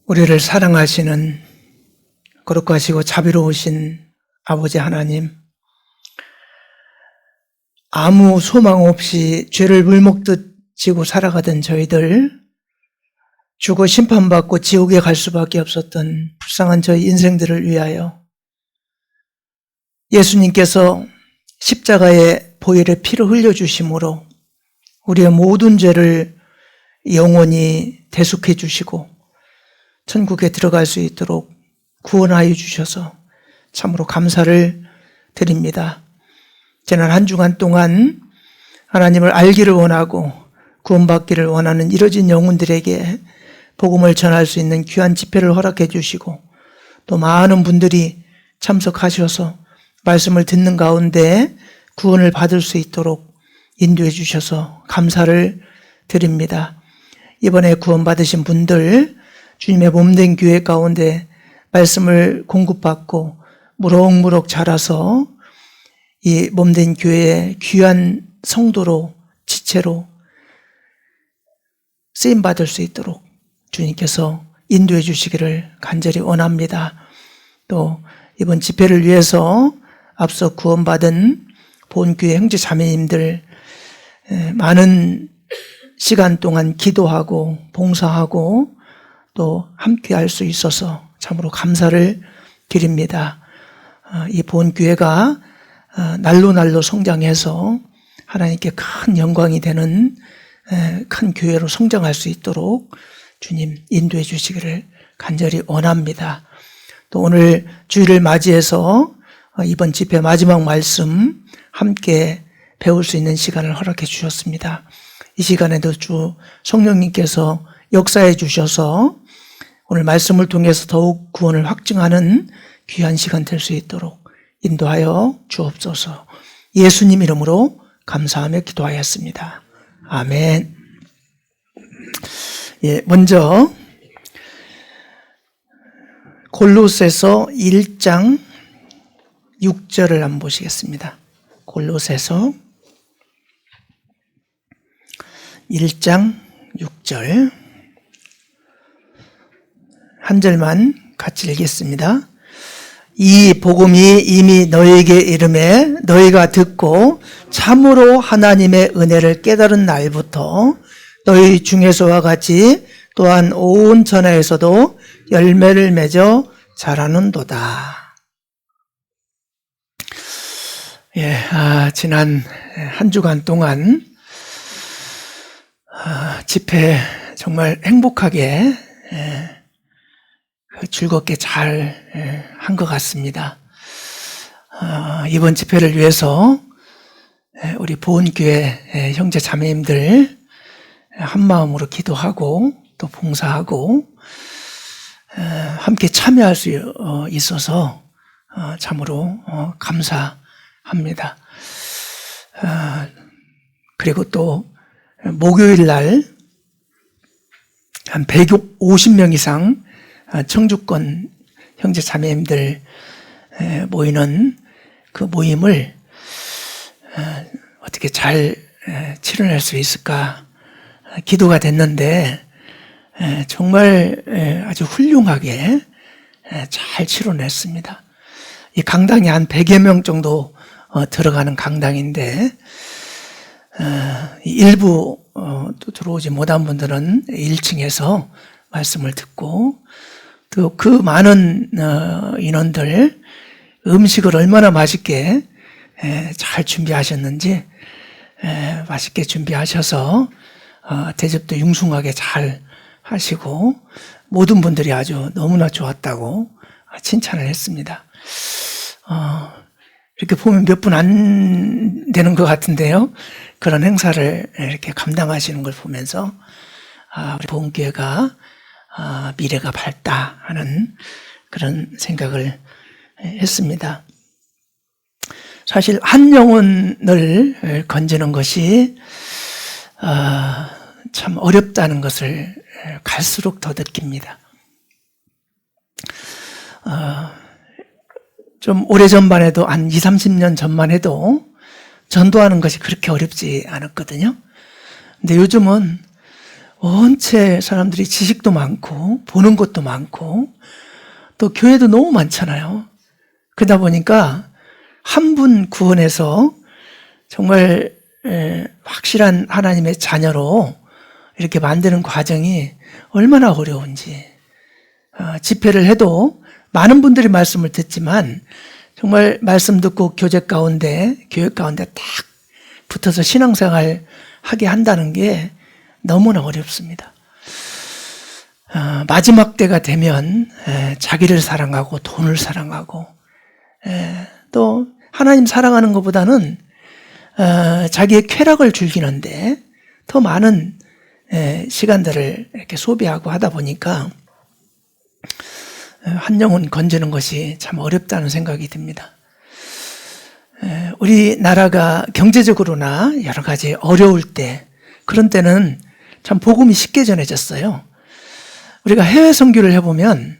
우리를 사랑하시는 거룩하시고 자비로우신 아버지 하나님, 아무 소망 없이 죄를 물먹듯 지고 살아가던 저희들, 죽어 심판받고 지옥에 갈 수밖에 없었던 불쌍한 저희 인생들을 위하여 예수님께서 십자가에 보혈의 피를 흘려주심으로 우리의 모든 죄를 영원히 대속해 주시고 천국에 들어갈 수 있도록 구원하여 주셔서 참으로 감사를 드립니다. 지난 한 주간 동안 하나님을 알기를 원하고 구원받기를 원하는 이뤄진 영혼들에게 복음을 전할 수 있는 귀한 집회를 허락해 주시고 또 많은 분들이 참석하셔서 말씀을 듣는 가운데 구원을 받을 수 있도록 인도해 주셔서 감사를 드립니다. 이번에 구원받으신 분들, 주님의 몸된 교회 가운데 말씀을 공급받고 무럭무럭 자라서 이 몸된 교회의 귀한 성도로, 지체로 쓰임받을 수 있도록 주님께서 인도해 주시기를 간절히 원합니다. 또 이번 집회를 위해서 앞서 구원받은 본교회 형제 자매님들 많은 시간 동안 기도하고 봉사하고 또 함께 할 수 있어서 참으로 감사를 드립니다. 이 본교회가 날로 성장해서 하나님께 큰 영광이 되는 큰 교회로 성장할 수 있도록 주님 인도해 주시기를 간절히 원합니다. 또 오늘 주일을 맞이해서 이번 집회 마지막 말씀 함께 배울 수 있는 시간을 허락해 주셨습니다. 이 시간에도 주 성령님께서 역사해 주셔서 오늘 말씀을 통해서 더욱 구원을 확증하는 귀한 시간 될 수 있도록 인도하여 주옵소서. 예수님 이름으로 감사하며 기도하였습니다. 아멘. 먼저 골로새서 1장 6절을 한번 보시겠습니다. 골로새서 1장 6절 한 절만 같이 읽겠습니다. 이 복음이 이미 너에게 이름에 너희가 듣고 참으로 하나님의 은혜를 깨달은 날부터 너희 중에서와 같이 또한 온 천하에서도 열매를 맺어 자라는도다. 지난 한 주간 동안 집회 정말 행복하게 즐겁게 잘 한 것 같습니다. 이번 집회를 위해서 우리 보은교회 형제 자매님들 한마음으로 기도하고 또 봉사하고 함께 참여할 수 있어서 참으로 감사합니다. 그리고 또 목요일 날 한 150명 이상 청주권 형제 자매님들 모이는 그 모임을 어떻게 잘 치러낼 수 있을까 기도가 됐는데 정말 아주 훌륭하게 잘 치러냈습니다. 이 강당이 한 100여 명 정도 들어가는 강당인데 일부 또 들어오지 못한 분들은 1층에서 말씀을 듣고 또 그 많은 인원들 음식을 얼마나 맛있게 잘 준비하셨는지 맛있게 준비하셔서 대접도 융숭하게 잘 하시고 모든 분들이 아주 너무나 좋았다고 칭찬을 했습니다. 이렇게 보면 몇 분 안 되는 것 같은데요. 그런 행사를 이렇게 감당하시는 걸 보면서 우리 보은교회가 미래가 밝다 하는 그런 생각을 했습니다. 사실 한 영혼을 건지는 것이 참 어렵다는 것을 갈수록 더 느낍니다. 좀 오래전만 해도 한 20, 30년 전만 해도 전도하는 것이 그렇게 어렵지 않았거든요. 근데 요즘은 원체 사람들이 지식도 많고 보는 것도 많고 또 교회도 너무 많잖아요. 그러다 보니까 한 분 구원해서 정말 확실한 하나님의 자녀로 이렇게 만드는 과정이 얼마나 어려운지, 집회를 해도 많은 분들이 말씀을 듣지만 정말 말씀 듣고 교제 가운데, 교회 가운데 딱 붙어서 신앙생활 하게 한다는 게 너무나 어렵습니다. 마지막 때가 되면 자기를 사랑하고 돈을 사랑하고 또 하나님 사랑하는 것보다는 자기의 쾌락을 즐기는데 더 많은 시간들을 이렇게 소비하고 하다 보니까 한 영혼 건지는 것이 참 어렵다는 생각이 듭니다. 우리나라가 경제적으로나 여러 가지 어려울 때, 그런 때는 참 복음이 쉽게 전해졌어요. 우리가 해외 선교를 해보면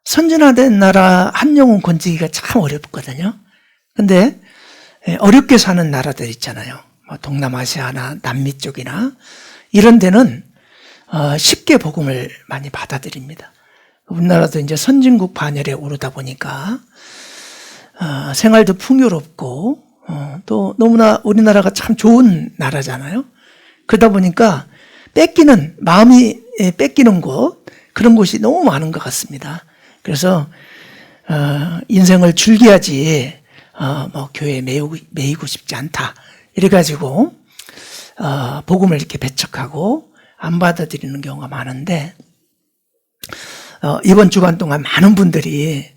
선진화된 나라 한 영혼 건지기가 참 어렵거든요. 근데 어렵게 사는 나라들 있잖아요. 동남아시아나 남미 쪽이나 이런 데는 쉽게 복음을 많이 받아들입니다. 우리나라도 이제 선진국 반열에 오르다 보니까 생활도 풍요롭고 또 너무나 우리나라가 참 좋은 나라잖아요. 그러다 보니까 마음이 뺏기는 곳, 그런 곳이 너무 많은 것 같습니다. 그래서 인생을 즐겨야지 교회에 매이고 싶지 않다 이래가지고 복음을 이렇게 배척하고 안 받아들이는 경우가 많은데, 이번 주간 동안 많은 분들이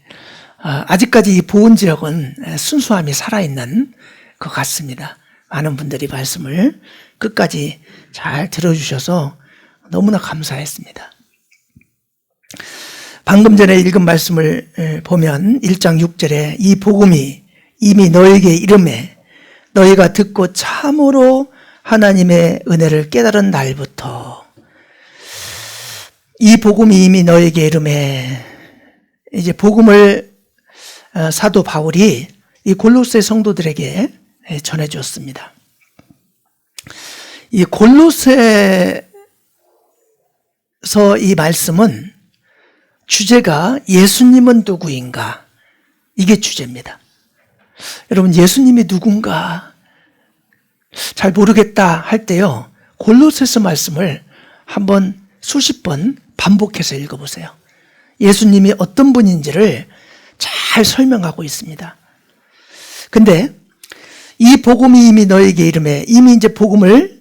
아직까지 이 보은 지역은 순수함이 살아있는 것 같습니다. 많은 분들이 말씀을 끝까지 잘 들어주셔서 너무나 감사했습니다. 방금 전에 읽은 말씀을 보면 1장 6절에 이 복음이 이미 너에게 이름에 너희가 듣고 참으로 하나님의 은혜를 깨달은 날부터, 이 복음이 이미 너에게 이름에, 이제 복음을 사도 바울이 이 골로새 성도들에게 전해주었습니다. 이 골로새서 이 말씀은 주제가 예수님은 누구인가, 이게 주제입니다. 여러분, 예수님이 누군가 잘 모르겠다 할 때요, 골로새서 말씀을 한번 수십 번 반복해서 읽어보세요. 예수님이 어떤 분인지를 잘 설명하고 있습니다. 근데 이 복음이 이미 너에게 이름에, 이미 이제 복음을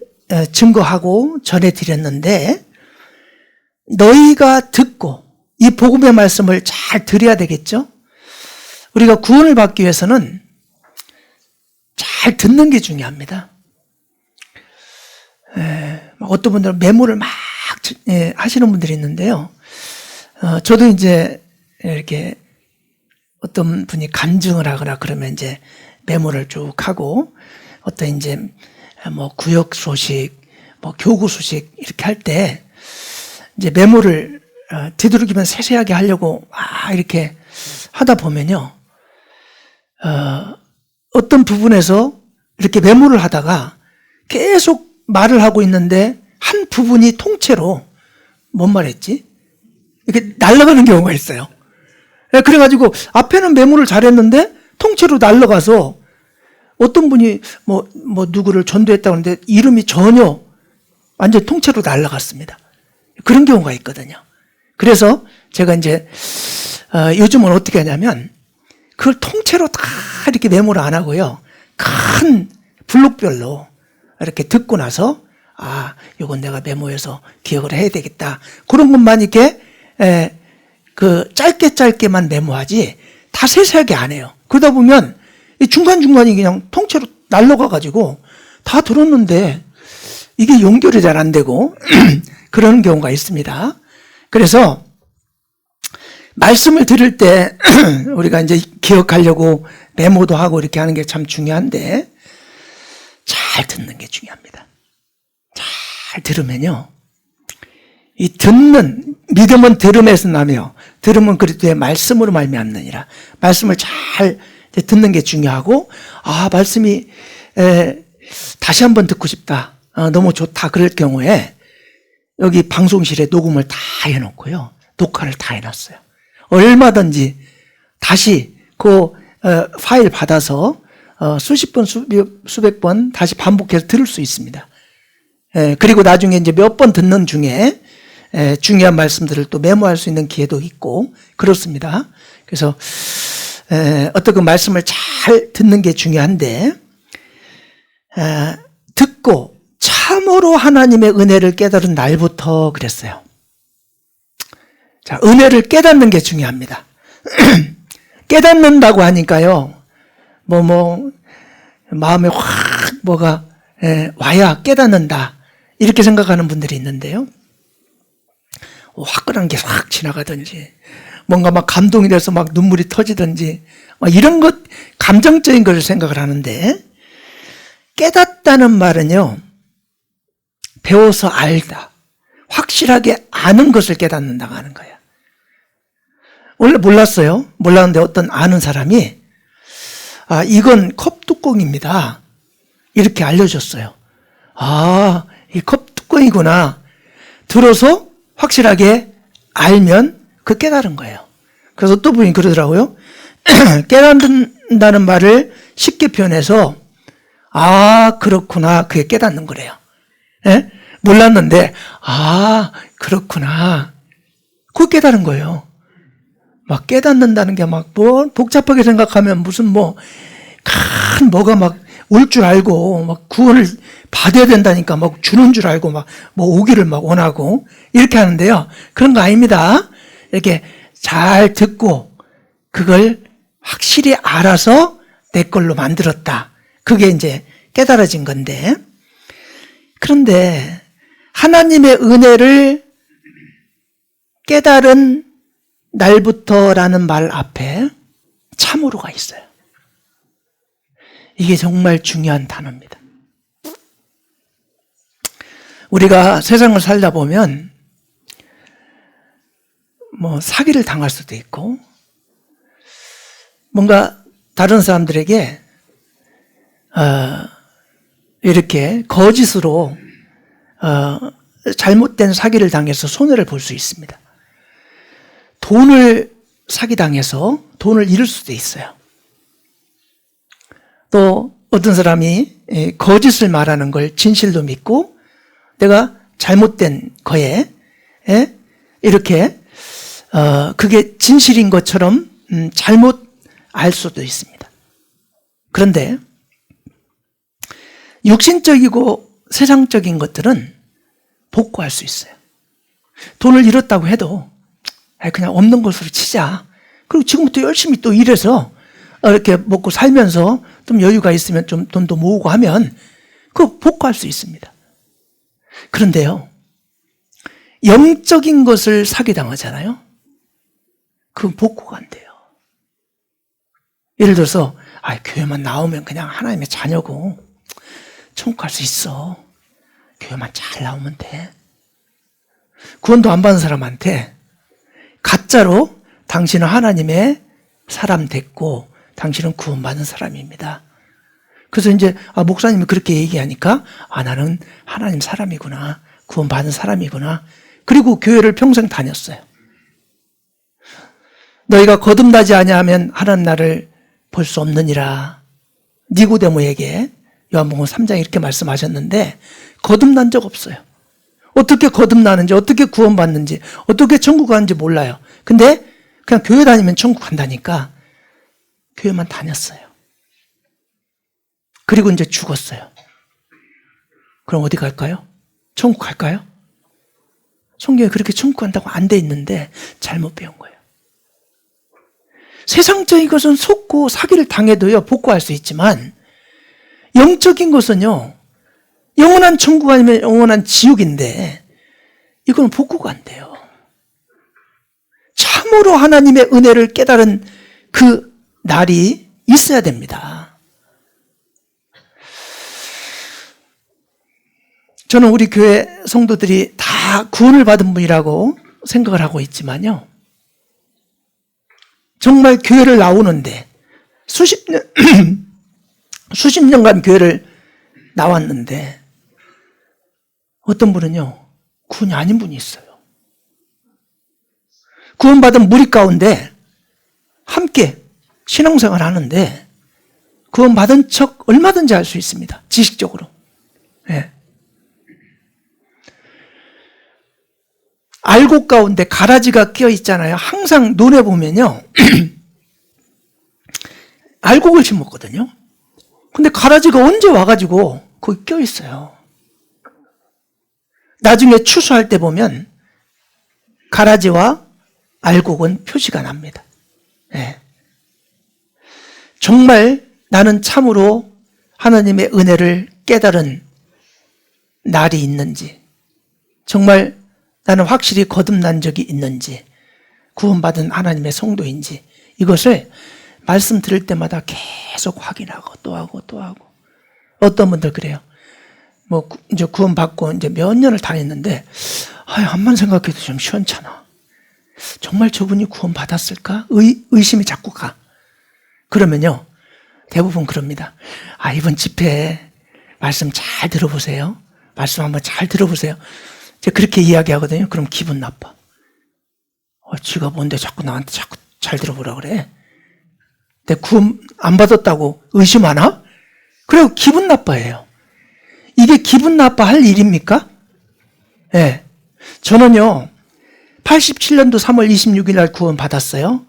증거하고 전해드렸는데, 너희가 듣고 이 복음의 말씀을 잘 들어야 되겠죠? 우리가 구원을 받기 위해서는 잘 듣는 게 중요합니다. 어떤 분들은 메모를 막 하시는 분들이 있는데요. 저도 이제 이렇게 어떤 분이 간증을 하거나 그러면 이제 메모를 쭉 하고, 어떤 이제 구역 소식, 교구 소식 이렇게 할 때 이제 메모를 되도록이면 세세하게 하려고 이렇게 하다 보면요, 어떤 부분에서 이렇게 메모를 하다가 계속 말을 하고 있는데 한 부분이 통째로 뭔 말했지? 이렇게 날아가는 경우가 있어요. 그래가지고 앞에는 메모를 잘했는데 통째로 날아가서 어떤 분이 누구를 전도했다고 하는데 이름이 전혀 완전 통째로 날아갔습니다. 그런 경우가 있거든요. 그래서 제가 이제 요즘은 어떻게 하냐면 그걸 통째로 다 이렇게 메모를 안 하고요, 큰 블록별로 이렇게 듣고 나서 이건 내가 메모해서 기억을 해야 되겠다, 그런 것만 이렇게 짧게만 메모하지 다 세세하게 안 해요. 그러다 보면 중간중간이 그냥 통째로 날라가가지고 다 들었는데 이게 연결이 잘 안 되고 그런 경우가 있습니다. 그래서 말씀을 들을 때 우리가 이제 기억하려고 메모도 하고 이렇게 하는 게 참 중요한데, 잘 듣는 게 중요합니다. 잘 들으면요, 이 믿음은 들음에서 나며 들음은 그리스도의 말씀으로 말미암느니라. 말씀을 잘 듣는 게 중요하고, 말씀이 다시 한번 듣고 싶다, 너무 좋다, 그럴 경우에 여기 방송실에 녹음을 다 해놓고요. 녹화를 다 해놨어요. 얼마든지 다시 그 파일 받아서 수십 번, 수백 번 다시 반복해서 들을 수 있습니다. 그리고 나중에 이제 몇 번 듣는 중에 중요한 말씀들을 또 메모할 수 있는 기회도 있고 그렇습니다. 그래서 어떤 그 말씀을 잘 듣는 게 중요한데 듣고 참으로 하나님의 은혜를 깨달은 날부터 그랬어요. 자, 은혜를 깨닫는 게 중요합니다. 깨닫는다고 하니까요, 마음에 확 뭐가 와야 깨닫는다 이렇게 생각하는 분들이 있는데요. 화끈한 게 확 지나가든지 뭔가 막 감동이 돼서 막 눈물이 터지든지 막 이런 것 감정적인 것을 생각을 하는데 깨닫다는 말은요, 배워서 알다, 확실하게 아는 것을 깨닫는다고 하는 거예요. 원래 몰랐어요. 몰랐는데 어떤 아는 사람이 이건 컵 뚜껑입니다. 이렇게 알려줬어요. 이 컵 뚜껑이구나. 들어서 확실하게 알면 그 깨달은 거예요. 그래서 또 분이 그러더라고요. 깨닫는다는 말을 쉽게 표현해서 그렇구나. 그게 깨닫는 거래요. 예? 몰랐는데 그렇구나. 그거 깨달은 거예요. 막 깨닫는다는 게 막 복잡하게 생각하면 무슨 큰 뭐가 막 올 줄 알고 막 구원을 받아야 된다니까 막 주는 줄 알고 막 오기를 막 원하고 이렇게 하는데요. 그런 거 아닙니다. 이렇게 잘 듣고 그걸 확실히 알아서 내 걸로 만들었다. 그게 이제 깨달아진 건데, 그런데 하나님의 은혜를 깨달은 날부터라는 말 앞에 참으로가 있어요. 이게 정말 중요한 단어입니다. 우리가 세상을 살다 보면 사기를 당할 수도 있고 뭔가 다른 사람들에게 이렇게 거짓으로 잘못된 사기를 당해서 손해를 볼 수 있습니다. 돈을 사기당해서 돈을 잃을 수도 있어요. 또 어떤 사람이 거짓을 말하는 걸 진실로 믿고 내가 잘못된 거에 이렇게 그게 진실인 것처럼 잘못 알 수도 있습니다. 그런데 육신적이고 세상적인 것들은 복구할 수 있어요. 돈을 잃었다고 해도 그냥 없는 것으로 치자. 그리고 지금부터 열심히 또 일해서 이렇게 먹고 살면서 좀 여유가 있으면 좀 돈도 모으고 하면 그거 복구할 수 있습니다. 그런데요, 영적인 것을 사기당하잖아요. 그건 복구가 안 돼요. 예를 들어서 교회만 나오면 그냥 하나님의 자녀고 천국 갈 수 있어. 교회만 잘 나오면 돼. 구원도 안 받은 사람한테 가짜로 당신은 하나님의 사람 됐고 당신은 구원받은 사람입니다. 그래서 이제 목사님이 그렇게 얘기하니까 나는 하나님 사람이구나. 구원받은 사람이구나. 그리고 교회를 평생 다녔어요. 너희가 거듭나지 아니하면 하나님 나를 볼 수 없느니라. 니고데모에게 요한복음 3장 이렇게 말씀하셨는데 거듭난 적 없어요. 어떻게 거듭나는지, 어떻게 구원받는지, 어떻게 천국 가는지 몰라요. 근데 그냥 교회 다니면 천국 간다니까 교회만 다녔어요. 그리고 이제 죽었어요. 그럼 어디 갈까요? 천국 갈까요? 성경에 그렇게 천국 간다고 안 돼 있는데 잘못 배운 거예요. 세상적인 것은 속고 사기를 당해도요 복구할 수 있지만 영적인 것은요 영원한 천국 아니면 영원한 지옥인데 이건 복구가 안 돼요. 참으로 하나님의 은혜를 깨달은 그 날이 있어야 됩니다. 저는 우리 교회 성도들이 다 구원을 받은 분이라고 생각을 하고 있지만요, 정말 교회를 나오는데 수십 년간 교회를 나왔는데 어떤 분은요 구원이 아닌 분이 있어요. 구원받은 무리 가운데 함께 신앙생활 하는데 구원받은 척 얼마든지 할 수 있습니다. 지식적으로. 예. 알곡 가운데 가라지가 끼어 있잖아요. 항상 논에 보면요. 알곡을 심었거든요. 근데 가라지가 언제 와가지고 거기 끼어 있어요. 나중에 추수할 때 보면 가라지와 알곡은 표시가 납니다. 예. 정말 나는 참으로 하나님의 은혜를 깨달은 날이 있는지, 정말 나는 확실히 거듭난 적이 있는지, 구원받은 하나님의 성도인지, 이것을 말씀 들을 때마다 계속 확인하고 또 하고 또 하고. 어떤 분들 그래요. 뭐 이제 구원받고 이제 몇 년을 다녔는데 암만 생각해도 좀 시원찮아. 정말 저분이 구원받았을까? 의심이 자꾸 가. 그러면요, 대부분 그럽니다. 이번 집회 말씀 잘 들어보세요. 말씀 한번 잘 들어보세요. 제가 그렇게 이야기하거든요. 그럼 기분 나빠. 지가 뭔데 자꾸 나한테 자꾸 잘 들어보라 그래. 내가 구원 안 받았다고 의심하나? 그래요. 기분 나빠해요. 이게 기분 나빠할 일입니까? 예. 네. 저는요, 87년도 3월 26일 날 구원 받았어요.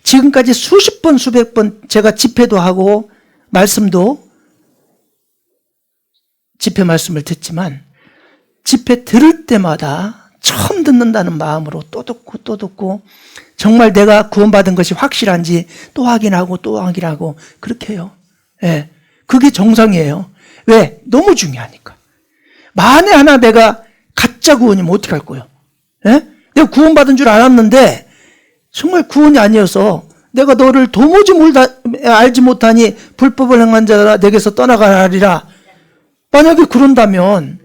지금까지 수십 번, 수백 번 제가 집회도 하고 말씀도 집회 말씀을 듣지만 집회 들을 때마다 처음 듣는다는 마음으로 또 듣고 또 듣고 정말 내가 구원받은 것이 확실한지 또 확인하고 또 확인하고 그렇게 해요. 예. 그게 정상이에요. 왜? 너무 중요하니까. 만에 하나 내가 가짜 구원이면 어떻게 할 거예요? 예? 내가 구원받은 줄 알았는데 정말 구원이 아니어서 내가 너를 도무지 알지 못하니 불법을 행한 자라 내게서 떠나가리라. 만약에 그런다면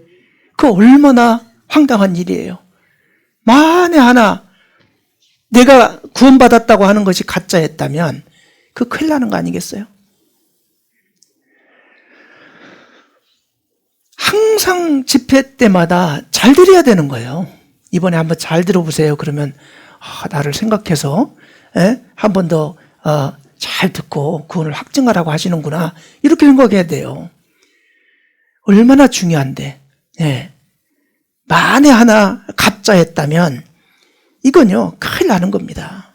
그 얼마나 황당한 일이에요. 만에 하나 내가 구원받았다고 하는 것이 가짜였다면 그 큰일 나는 거 아니겠어요? 항상 집회 때마다 잘 들어야 되는 거예요. 이번에 한번 잘 들어보세요. 그러면 나를 생각해서 한 번 더 잘 듣고 구원을 확증하라고 하시는구나. 이렇게 생각해야 돼요. 얼마나 중요한데. 예. 만에 하나 가짜였다면 이건요 큰일 나는 겁니다.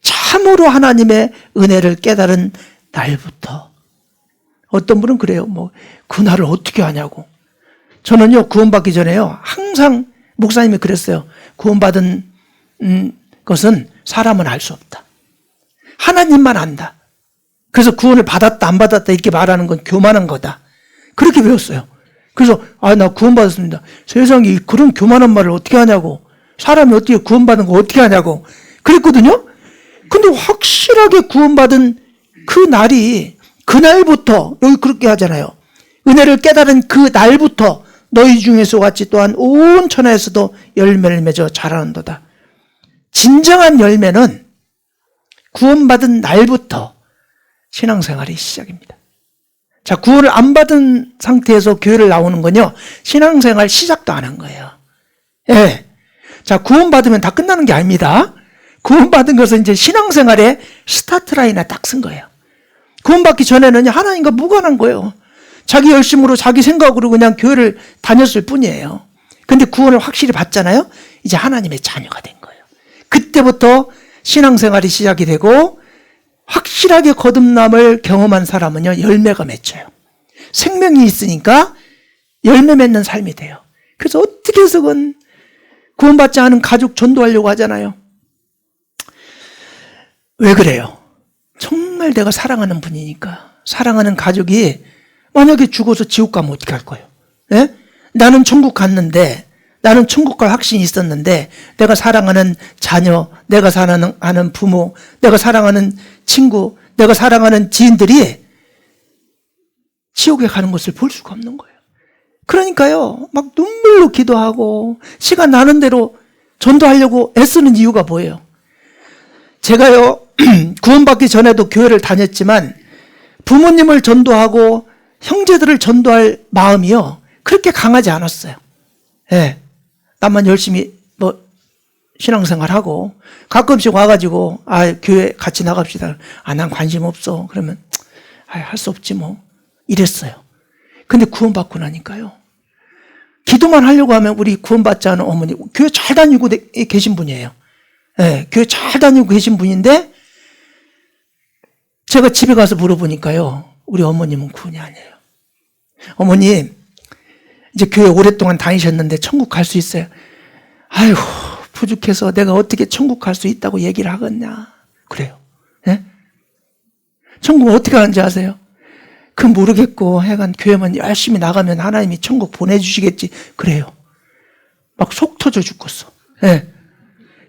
참으로 하나님의 은혜를 깨달은 날부터. 어떤 분은 그래요. 뭐 그날을 어떻게 하냐고. 저는요 구원받기 전에요 항상 목사님이 그랬어요. 구원받은 것은 사람은 알 수 없다. 하나님만 안다. 그래서 구원을 받았다 안 받았다 이렇게 말하는 건 교만한 거다. 그렇게 배웠어요. 그래서 나 구원받았습니다. 세상에 그런 교만한 말을 어떻게 하냐고. 사람이 어떻게 구원받은 거 어떻게 하냐고 그랬거든요. 근데 확실하게 구원받은 그 날이 그날부터 여기 그렇게 하잖아요. 은혜를 깨달은 그 날부터 너희 중에서 같이 또한 온 천하에서도 열매를 맺어 자라는도다. 진정한 열매는 구원받은 날부터 신앙생활이 시작입니다. 자, 구원을 안 받은 상태에서 교회를 나오는 건요 신앙생활 시작도 안 한 거예요. 예. 자, 구원받으면 다 끝나는 게 아닙니다. 구원받은 것은 이제 신앙생활의 스타트 라인에 딱 쓴 거예요. 구원받기 전에는 하나님과 무관한 거예요. 자기 열심으로 자기 생각으로 그냥 교회를 다녔을 뿐이에요. 근데 구원을 확실히 받잖아요. 이제 하나님의 자녀가 된 거예요. 그때부터 신앙생활이 시작이 되고 확실하게 거듭남을 경험한 사람은요 열매가 맺혀요. 생명이 있으니까 열매 맺는 삶이 돼요. 그래서 어떻게 해서건 구원받지 않은 가족 전도하려고 하잖아요. 왜 그래요? 정말 내가 사랑하는 분이니까. 사랑하는 가족이 만약에 죽어서 지옥 가면 어떻게 할 거예요? 예? 나는 천국 갔는데, 나는 천국 갈 확신이 있었는데 내가 사랑하는 자녀, 내가 사랑하는 부모, 내가 사랑하는 친구, 내가 사랑하는 지인들이 지옥에 가는 것을 볼 수가 없는 거예요. 그러니까요 막 눈물로 기도하고 시간 나는 대로 전도하려고 애쓰는 이유가 뭐예요? 제가요 구원받기 전에도 교회를 다녔지만 부모님을 전도하고 형제들을 전도할 마음이요 그렇게 강하지 않았어요. 예. 나만 열심히 뭐 신앙생활하고 가끔씩 와가지고 교회 같이 나갑시다. 난 관심 없어. 그러면 할 수 없지 뭐 이랬어요. 근데 구원받고 나니까요. 기도만 하려고 하면 우리 구원받지 않은 어머니 교회 잘 다니고 계신 분이에요. 네, 교회 잘 다니고 계신 분인데 제가 집에 가서 물어보니까요. 우리 어머님은 구원이 아니에요. 어머님 이제 교회 오랫동안 다니셨는데 천국 갈 수 있어요? 아이고 부족해서 내가 어떻게 천국 갈 수 있다고 얘기를 하겠냐. 그래요. 네? 천국은 어떻게 가는지 아세요? 그 모르겠고 하여간 교회만 열심히 나가면 하나님이 천국 보내주시겠지. 그래요. 막 속 터져 죽겠어. 네.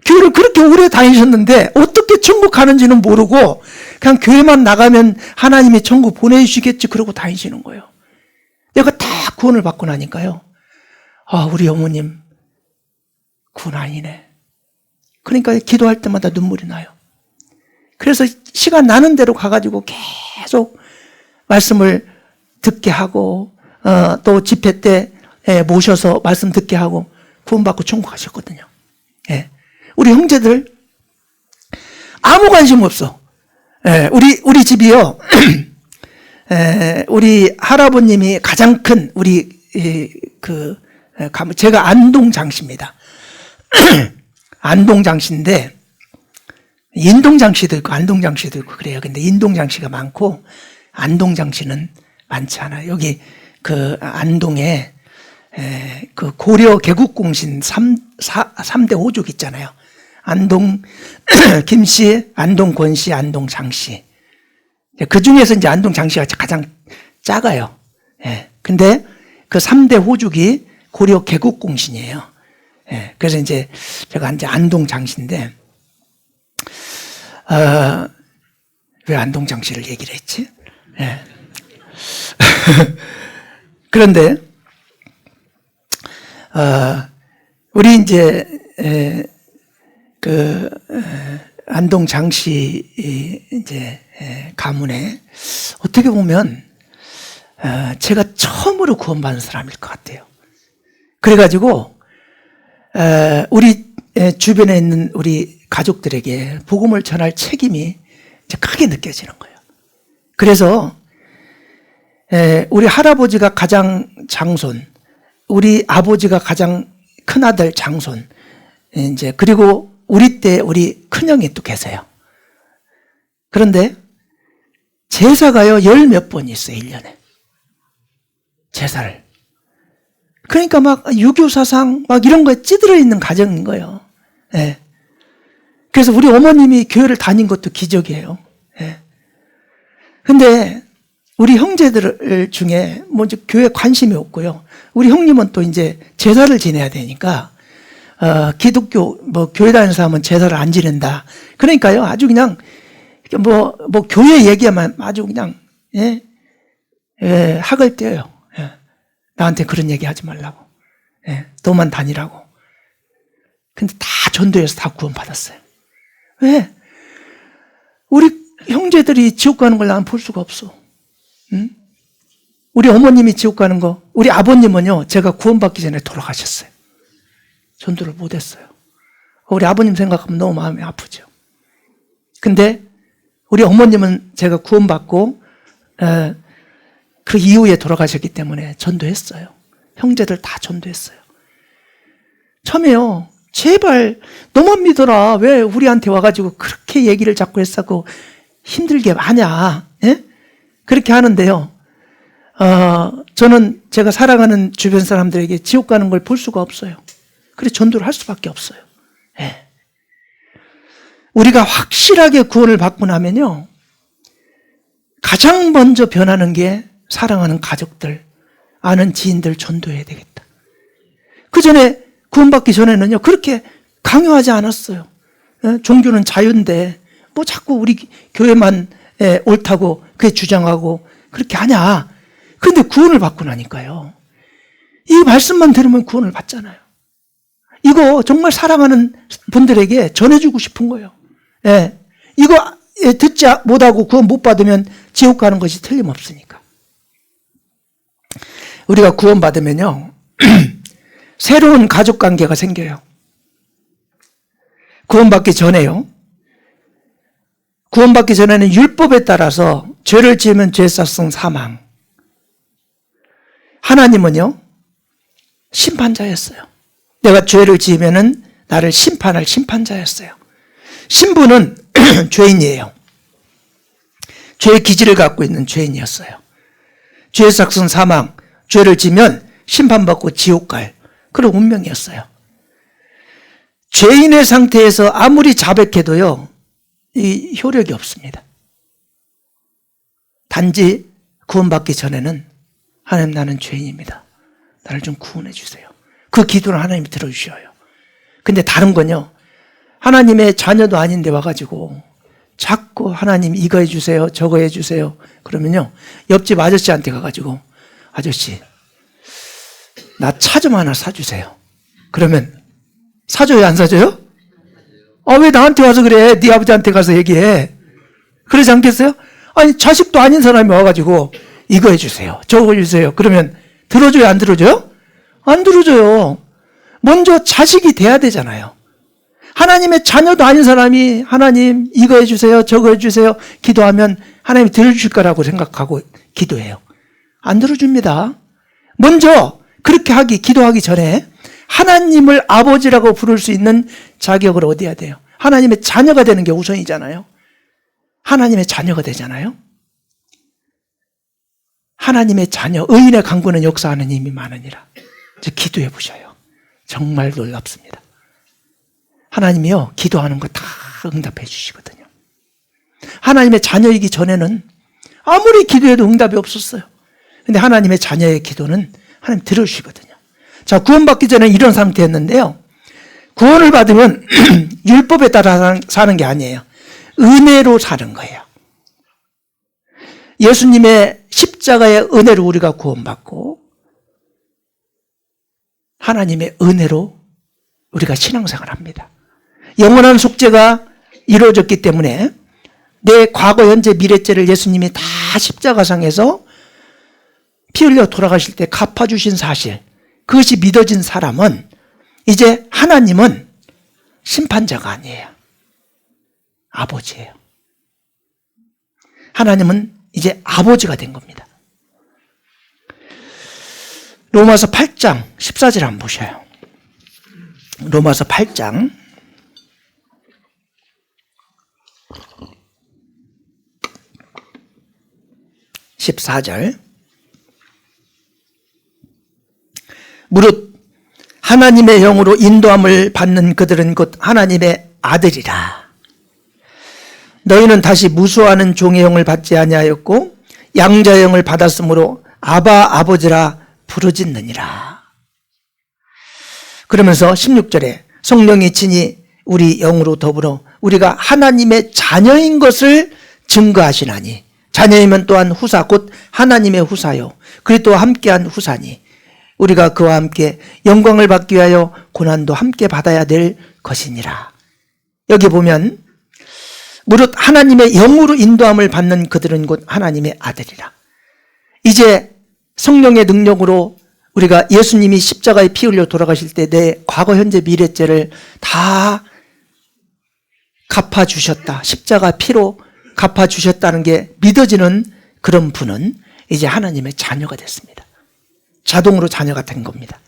교회를 그렇게 오래 다니셨는데 어떻게 천국 가는지는 모르고 그냥 교회만 나가면 하나님이 천국 보내주시겠지 그러고 다니시는 거예요. 내가 다 구원을 받고 나니까요. 우리 어머님 구원 아니네. 그러니까 기도할 때마다 눈물이 나요. 그래서 시간 나는 대로 가가지고 계속 말씀을 듣게 하고 또 집회 때 모셔서 말씀 듣게 하고 구원받고 천국 가셨거든요. 예. 우리 형제들 아무 관심 없어. 예. 우리 집이요. 우리 할아버님이 가장 큰 우리 제가 안동장씨입니다. 안동장씨인데 인동장씨도 있고 안동장씨도 있고 그래요. 근데 인동장씨가 많고 안동장씨는 많지 않아요. 여기 그 안동에 그 고려 개국공신 3대 호족 있잖아요. 안동 김씨, 안동 권씨, 안동 장씨. 그 중에서 이제 안동 장씨가 가장 작아요. 예. 근데 그 3대 호족이 고려 개국공신이에요. 예. 그래서 이제 제가 이제 안동 장씨인데, 왜 안동 장씨를 얘기를 했지? 예. 그런데, 우리 이제, 안동 장씨 이제 가문에 어떻게 보면 제가 처음으로 구원받은 사람일 것 같아요. 그래가지고 우리 주변에 있는 우리 가족들에게 복음을 전할 책임이 이제 크게 느껴지는 거예요. 그래서 우리 할아버지가 가장 장손, 우리 아버지가 가장 큰아들 장손, 이제 그리고 우리 때 우리 큰형이 또 계세요. 그런데 제사가요 10몇 번 있어요. 1년에 제사를. 그러니까 막 유교사상 막 이런 거에 찌들어 있는 가정인 거예요. 예. 그래서 우리 어머님이 교회를 다닌 것도 기적이에요. 예. 근데 우리 형제들 중에 뭐 이제 교회 관심이 없고요. 우리 형님은 또 이제 제사를 지내야 되니까 기독교 뭐 교회 다니는 사람은 제사를 안 지낸다. 그러니까요 아주 그냥 뭐 교회 얘기하면 아주 그냥 학을 떼어요. 예. 나한테 그런 얘기 하지 말라고. 예. 너만 다니라고. 근데 다 전도해서 다 구원 받았어요. 왜? 우리 형제들이 지옥 가는 걸 나는 볼 수가 없어. 응? 우리 어머님이 지옥 가는 거, 우리 아버님은요 제가 구원받기 전에 돌아가셨어요. 전도를 못했어요. 우리 아버님 생각하면 너무 마음이 아프죠. 근데 우리 어머님은 제가 구원받고 그 이후에 돌아가셨기 때문에 전도했어요. 형제들 다 전도했어요. 처음에요. 제발 너만 믿어라. 왜 우리한테 와가지고 그렇게 얘기를 자꾸 했었고 힘들게 하냐. 예? 그렇게 하는데요. 저는 제가 사랑하는 주변 사람들에게 지옥 가는 걸 볼 수가 없어요. 그래서 전도를 할 수밖에 없어요. 예. 우리가 확실하게 구원을 받고 나면요. 가장 먼저 변하는 게 사랑하는 가족들, 아는 지인들 전도해야 되겠다. 그 전에 구원받기 전에는요. 그렇게 강요하지 않았어요. 예? 종교는 자유인데 뭐 자꾸 우리 교회만 옳다고 그게 주장하고 그렇게 하냐. 그런데 구원을 받고 나니까요. 이 말씀만 들으면 구원을 받잖아요. 이거 정말 사랑하는 분들에게 전해주고 싶은 거예요. 예. 이거 듣지 못하고 구원 못 받으면 지옥 가는 것이 틀림없으니까. 우리가 구원 받으면요. 새로운 가족 관계가 생겨요. 구원받기 전에요. 구원받기 전에는 율법에 따라서 죄를 지으면 죄사성 사망. 하나님은요, 심판자였어요. 내가 죄를 지으면은 나를 심판할 심판자였어요. 신부는 죄인이에요. 죄의 기질을 갖고 있는 죄인이었어요. 죄사성 사망, 죄를 지면 심판받고 지옥 갈 그런 운명이었어요. 죄인의 상태에서 아무리 자백해도요, 이 효력이 없습니다. 단지 구원받기 전에는 하나님, 나는 죄인입니다. 나를 좀 구원해 주세요. 그 기도를 하나님이 들어주셔요. 근데 다른 건요, 하나님의 자녀도 아닌데 와가지고 자꾸 하나님 이거 해주세요, 저거 해주세요. 그러면요, 옆집 아저씨한테 가가지고, 아저씨, 나 차 좀 하나 사주세요. 그러면 사줘요, 안 사줘요? 왜 나한테 와서 그래? 네 아버지한테 가서 얘기해. 그러지 않겠어요? 아니, 자식도 아닌 사람이 와가지고 이거 해주세요, 저거 해주세요. 그러면 들어줘요, 안 들어줘요? 안 들어줘요. 먼저 자식이 돼야 되잖아요. 하나님의 자녀도 아닌 사람이 하나님 이거 해주세요, 저거 해주세요 기도하면 하나님이 들어주실 거라고 생각하고 기도해요. 안 들어줍니다. 먼저 그렇게 기도하기 전에 하나님을 아버지라고 부를 수 있는 자격을 얻어야 돼요. 하나님의 자녀가 되는 게 우선이잖아요. 하나님의 자녀가 되잖아요. 하나님의 자녀, 의인의 강구는 역사하는 힘이 많으니라. 기도해 보셔요. 정말 놀랍습니다. 하나님이요, 기도하는 거 다 응답해 주시거든요. 하나님의 자녀이기 전에는 아무리 기도해도 응답이 없었어요. 근데 하나님의 자녀의 기도는 하나님 들어주시거든요. 자, 구원받기 전에 이런 상태였는데요, 구원을 받으면 율법에 따라 사는 게 아니에요. 은혜로 사는 거예요. 예수님의 십자가의 은혜로 우리가 구원받고 하나님의 은혜로 우리가 신앙생활을 합니다. 영원한 속죄가 이루어졌기 때문에 내 과거, 현재, 미래죄를 예수님이 다 십자가상에서 피 흘려 돌아가실 때 갚아주신 사실, 그것이 믿어진 사람은 이제 하나님은 심판자가 아니에요. 아버지예요. 하나님은 이제 아버지가 된 겁니다. 로마서 8장 14절 한번 보셔요. 로마서 8장 14절. 무릇 하나님의 영으로 인도함을 받는 그들은 곧 하나님의 아들이라. 너희는 다시 무수하는 종의 영을 받지 아니하였고 양자의 영을 받았으므로 아바 아버지라 부르짖느니라. 그러면서 16절에 성령이 친히 우리 영으로 더불어 우리가 하나님의 자녀인 것을 증거하시나니, 자녀이면 또한 후사 곧 하나님의 후사요 그리스도와 함께한 후사니 우리가 그와 함께 영광을 받기 위하여 고난도 함께 받아야 될 것이니라. 여기 보면 무릇 하나님의 영으로 인도함을 받는 그들은 곧 하나님의 아들이라. 이제 성령의 능력으로 우리가 예수님이 십자가에 피 흘려 돌아가실 때 내 과거, 현재, 미래죄를 다 갚아주셨다, 십자가 피로 갚아주셨다는 게 믿어지는 그런 분은 이제 하나님의 자녀가 됐습니다. 자동으로 자녀가 된 겁니다.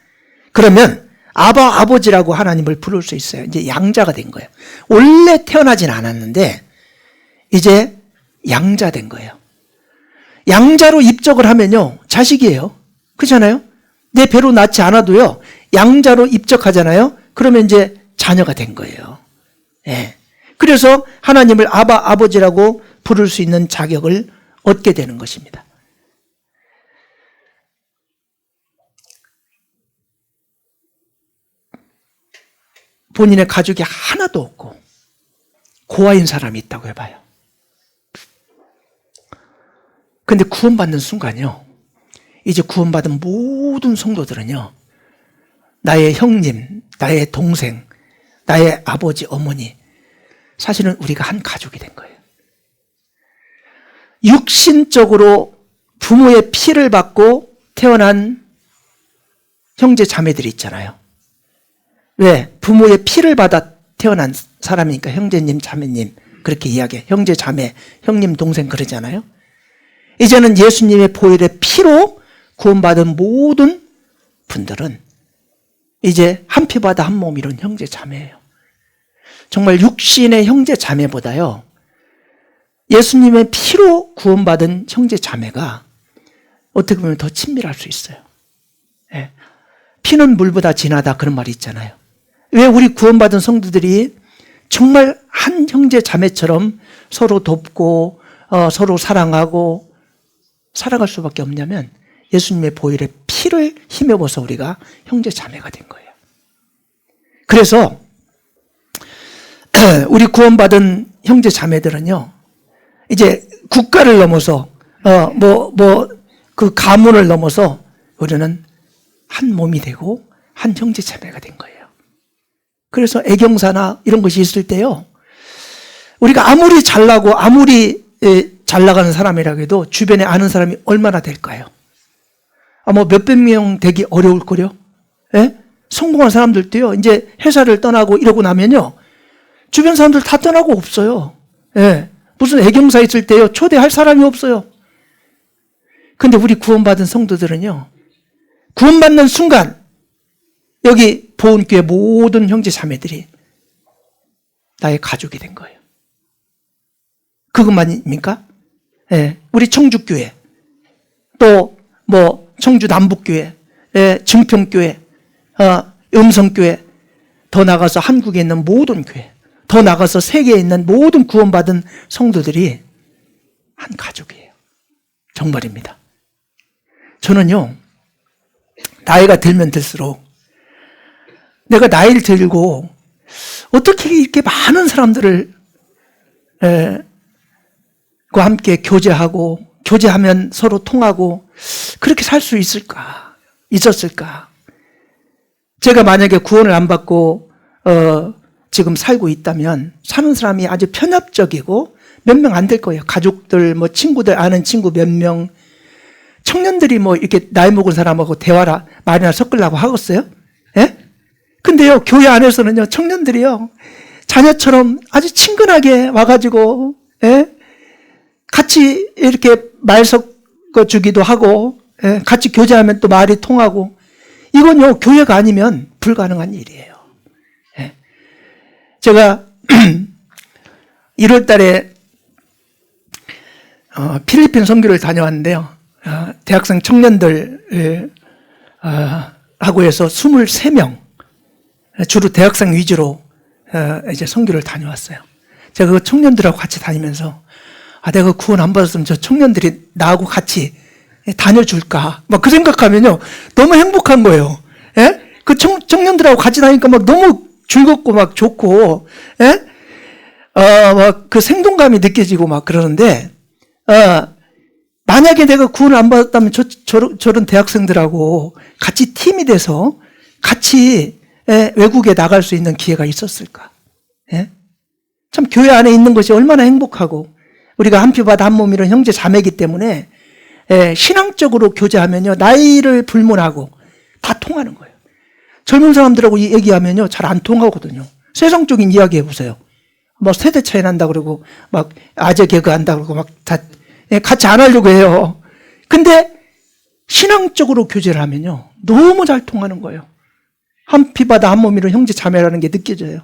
그러면 아바 아버지라고 하나님을 부를 수 있어요. 이제 양자가 된 거예요. 원래 태어나진 않았는데 이제 양자 된 거예요. 양자로 입적을 하면요, 자식이에요. 그렇잖아요? 내 배로 낳지 않아도요, 양자로 입적하잖아요. 그러면 이제 자녀가 된 거예요. 예. 그래서 하나님을 아바 아버지라고 부를 수 있는 자격을 얻게 되는 것입니다. 본인의 가족이 하나도 없고 고아인 사람이 있다고 해봐요. 근데 구원받는 순간요, 이제 구원받은 모든 성도들은요, 나의 형님, 나의 동생, 나의 아버지, 어머니, 사실은 우리가 한 가족이 된 거예요. 육신적으로 부모의 피를 받고 태어난 형제 자매들이 있잖아요. 왜? 부모의 피를 받아 태어난 사람이니까 형제님, 자매님 그렇게 이야기해. 형제, 자매, 형님, 동생 그러잖아요. 이제는 예수님의 보혈의 피로 구원받은 모든 분들은 이제 한 피 받아 한 몸 이룬 형제, 자매예요. 정말 육신의 형제, 자매보다요, 예수님의 피로 구원받은 형제, 자매가 어떻게 보면 더 친밀할 수 있어요. 예. 피는 물보다 진하다 그런 말이 있잖아요. 왜 우리 구원받은 성도들이 정말 한 형제, 자매처럼 서로 돕고 서로 사랑하고 살아갈 수밖에 없냐면 예수님의 보혈의 피를 힘입어서 우리가 형제, 자매가 된 거예요. 그래서 우리 구원받은 형제, 자매들은요, 이제 국가를 넘어서 그 가문을 넘어서 우리는 한 몸이 되고 한 형제, 자매가 된 거예요. 그래서 애경사나 이런 것이 있을 때요, 우리가 아무리 잘나고 아무리 잘 나가는 사람이라고 해도 주변에 아는 사람이 얼마나 될까요? 몇백 명 되기 어려울 거요. 예? 성공한 사람들도요, 이제 회사를 떠나고 이러고 나면요, 주변 사람들 다 떠나고 없어요. 예. 무슨 애경사 있을 때요, 초대할 사람이 없어요. 근데 우리 구원받은 성도들은요, 구원받는 순간 여기 보은교회 모든 형제 자매들이 나의 가족이 된 거예요. 그것만입니까? 예. 우리 청주교회, 또 청주 남북교회, 증평교회, 음성교회, 더 나가서 한국에 있는 모든 교회, 더 나가서 세계에 있는 모든 구원받은 성도들이 한 가족이에요. 정말입니다. 저는요, 나이가 들면 들수록 내가 나이를 들고 어떻게 이렇게 많은 사람들을 과 함께 교제하면 서로 통하고 그렇게 살 수 있었을까? 제가 만약에 구원을 안 받고 지금 살고 있다면 사는 사람이 아주 편협적이고 몇 명 안 될 거예요. 가족들, 친구들, 아는 친구 몇 명, 청년들이 이렇게 나이 먹은 사람하고 말이나 섞으려고 하겠어요? 예? 근데요, 교회 안에서는요, 청년들이요, 자녀처럼 아주 친근하게 와가지고, 예? 같이 이렇게 말 섞어주기도 하고, 예? 같이 교제하면 또 말이 통하고, 이건요, 교회가 아니면 불가능한 일이에요. 예? 제가 1월 달에 필리핀 선교를 다녀왔는데요. 대학생 청년들 하고 해서 23명, 주로 대학생 위주로 이제 선교를 다녀왔어요. 제가 그 청년들하고 같이 다니면서 내가 구원 안 받았으면 저 청년들이 나하고 같이 다녀줄까 그 생각하면요, 너무 행복한 거예요. 예? 그 청년들하고 같이 다니니까 너무 즐겁고 좋고, 예? 그 생동감이 느껴지고 그러는데, 만약에 내가 구원을 안 받았다면 저런 대학생들하고 같이 팀이 돼서 같이 외국에 나갈 수 있는 기회가 있었을까? 예? 참 교회 안에 있는 것이 얼마나 행복하고, 우리가 한 피 받아 한 몸 이룬 형제 자매이기 때문에 신앙적으로 교제하면요, 나이를 불문하고 다 통하는 거예요. 젊은 사람들하고 얘기하면요, 잘 안 통하거든요. 세상적인 이야기 해보세요. 세대 차이 난다 그러고 아재 개그 한다 그러고 다 같이 안 하려고 해요. 근데 신앙적으로 교제를 하면요, 너무 잘 통하는 거예요. 한 피 받아 한 몸 이룬 형제 자매라는 게 느껴져요.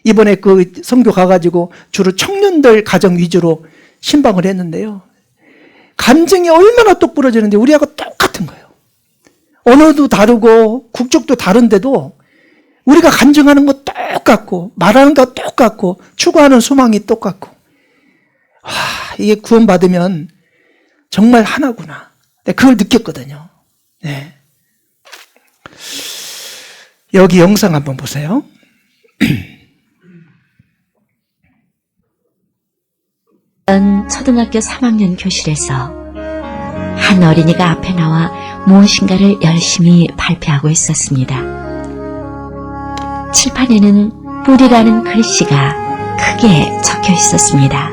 이번에 그 선교 가가지고 주로 청년들 가정 위주로 신방을 했는데요, 감정이 얼마나 똑부러지는데 우리하고 똑같은 거예요. 언어도 다르고 국적도 다른데도 우리가 간증하는 거 똑같고 말하는 거 똑같고 추구하는 소망이 똑같고, 이게 구원받으면 정말 하나구나. 그걸 느꼈거든요. 네. 여기 영상 한번 보세요. 초등학교 3학년 교실에서 한 어린이가 앞에 나와 무엇인가를 열심히 발표하고 있었습니다. 칠판에는 뿌리라는 글씨가 크게 적혀 있었습니다.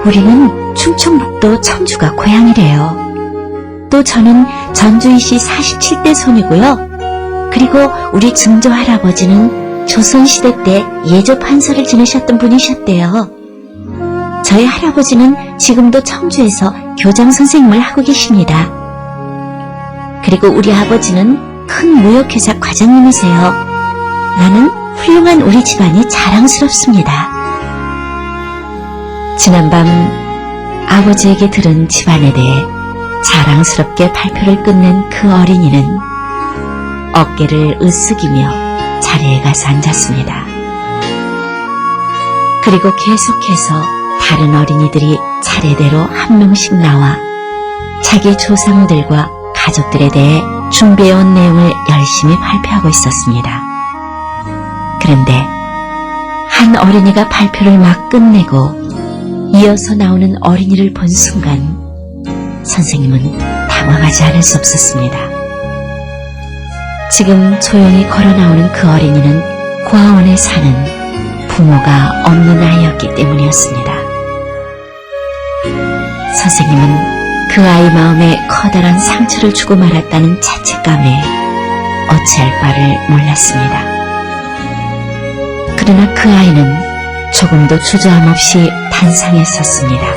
우리는 충청북도 청주가 고향이래요. 또 저는 전주이시 47대 손이고요. 그리고 우리 증조 할아버지는 조선시대 때 예조 판서를 지내셨던 분이셨대요. 저희 할아버지는 지금도 청주에서 교장 선생님을 하고 계십니다. 그리고 우리 아버지는 큰 무역회사 과장님이세요. 나는 훌륭한 우리 집안이 자랑스럽습니다. 지난밤 아버지에게 들은 집안에 대해 자랑스럽게 발표를 끝낸 그 어린이는 어깨를 으쓱이며 자리에 가서 앉았습니다. 그리고 계속해서 다른 어린이들이 차례대로 한 명씩 나와 자기 조상들과 가족들에 대해 준비해온 내용을 열심히 발표하고 있었습니다. 그런데 한 어린이가 발표를 막 끝내고 이어서 나오는 어린이를 본 순간 선생님은 당황하지 않을 수 없었습니다. 지금 조용히 걸어 나오는 그 어린이는 고아원에 사는 부모가 없는 아이였기 때문이었습니다. 선생님은 그 아이 마음에 커다란 상처를 주고 말았다는 자책감에 어찌할 바를 몰랐습니다. 그러나 그 아이는 조금도 주저함 없이 단상에 섰습니다.